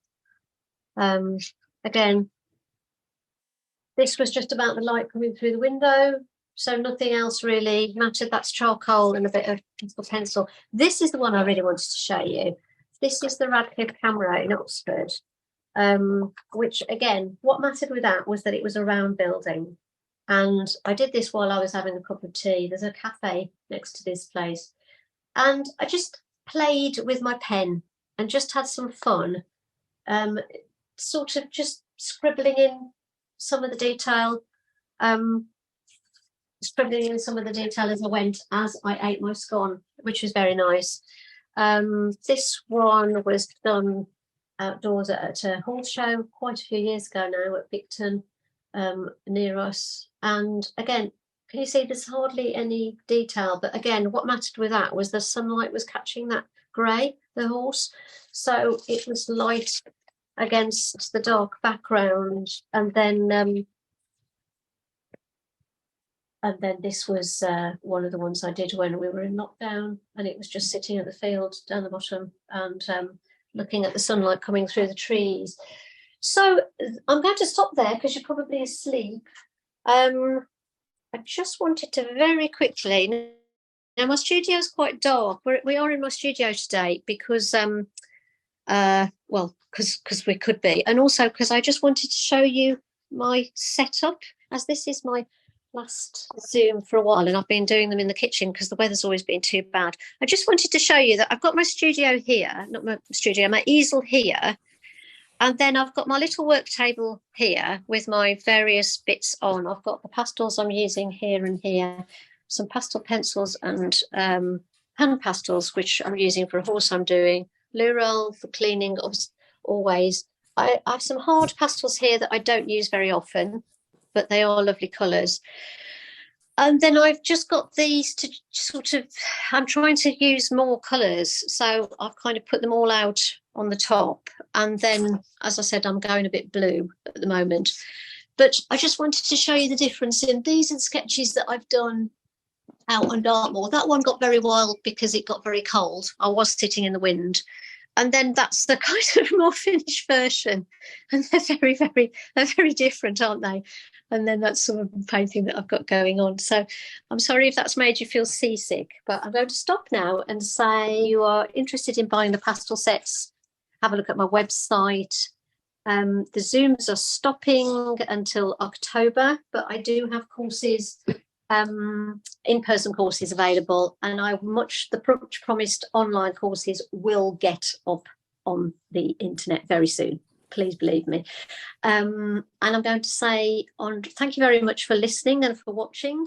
Again, this was just about the light coming through the window, so nothing else really mattered. That's charcoal and a bit of pencil. This is the one I really wanted to show you. This is the Radcliffe camera in Oxford, which again, what mattered with that was that it was a round building. And I did this while I was having a cup of tea. There's a cafe next to this place. And I just played with my pen and just had some fun, sort of just scribbling in some of the detail, as I went, as I ate my scone, which was very nice. This one was done outdoors at a horse show quite a few years ago now at Bicton, near us. And again, can you see there's hardly any detail, but again, what mattered with that was the sunlight was catching that grey, the horse, so it was light against the dark background. And then this was one of the ones I did when we were in lockdown, and it was just sitting at the field down the bottom and looking at the sunlight coming through the trees. So I'm going to stop there because you're probably asleep. I just wanted to very quickly, now my studio is quite dark. We are in my studio today because, well, because we could be, and also because I just wanted to show you my setup, as this is my last Zoom for a while, and I've been doing them in the kitchen because the weather's always been too bad. I just wanted to show you that I've got my studio here, not my studio, my easel here. And then I've got my little work table here with my various bits on. I've got the pastels I'm using here and here, some pastel pencils and hand pastels, which I'm using for a horse I'm doing, Lurel for cleaning, always. I have some hard pastels here that I don't use very often, but they are lovely colours. And then I've just got these to sort of, I'm trying to use more colours. So I've kind of put them all out on the top. And then, as I said, I'm going a bit blue at the moment. But I just wanted to show you the difference in these and sketches that I've done out on Dartmoor. That one got very wild because it got very cold. I was sitting in the wind. And then that's the kind of more finished version. And they're very different, aren't they? And then that's some of the painting that I've got going on. So I'm sorry if that's made you feel seasick, but I'm going to stop now and say you are interested in buying the pastel sets, have a look at my website. The Zooms are stopping until October, but I do have courses, in-person courses available, and the promised online courses will get up on the internet very soon. Please believe me. And I'm going to say thank you very much for listening and for watching.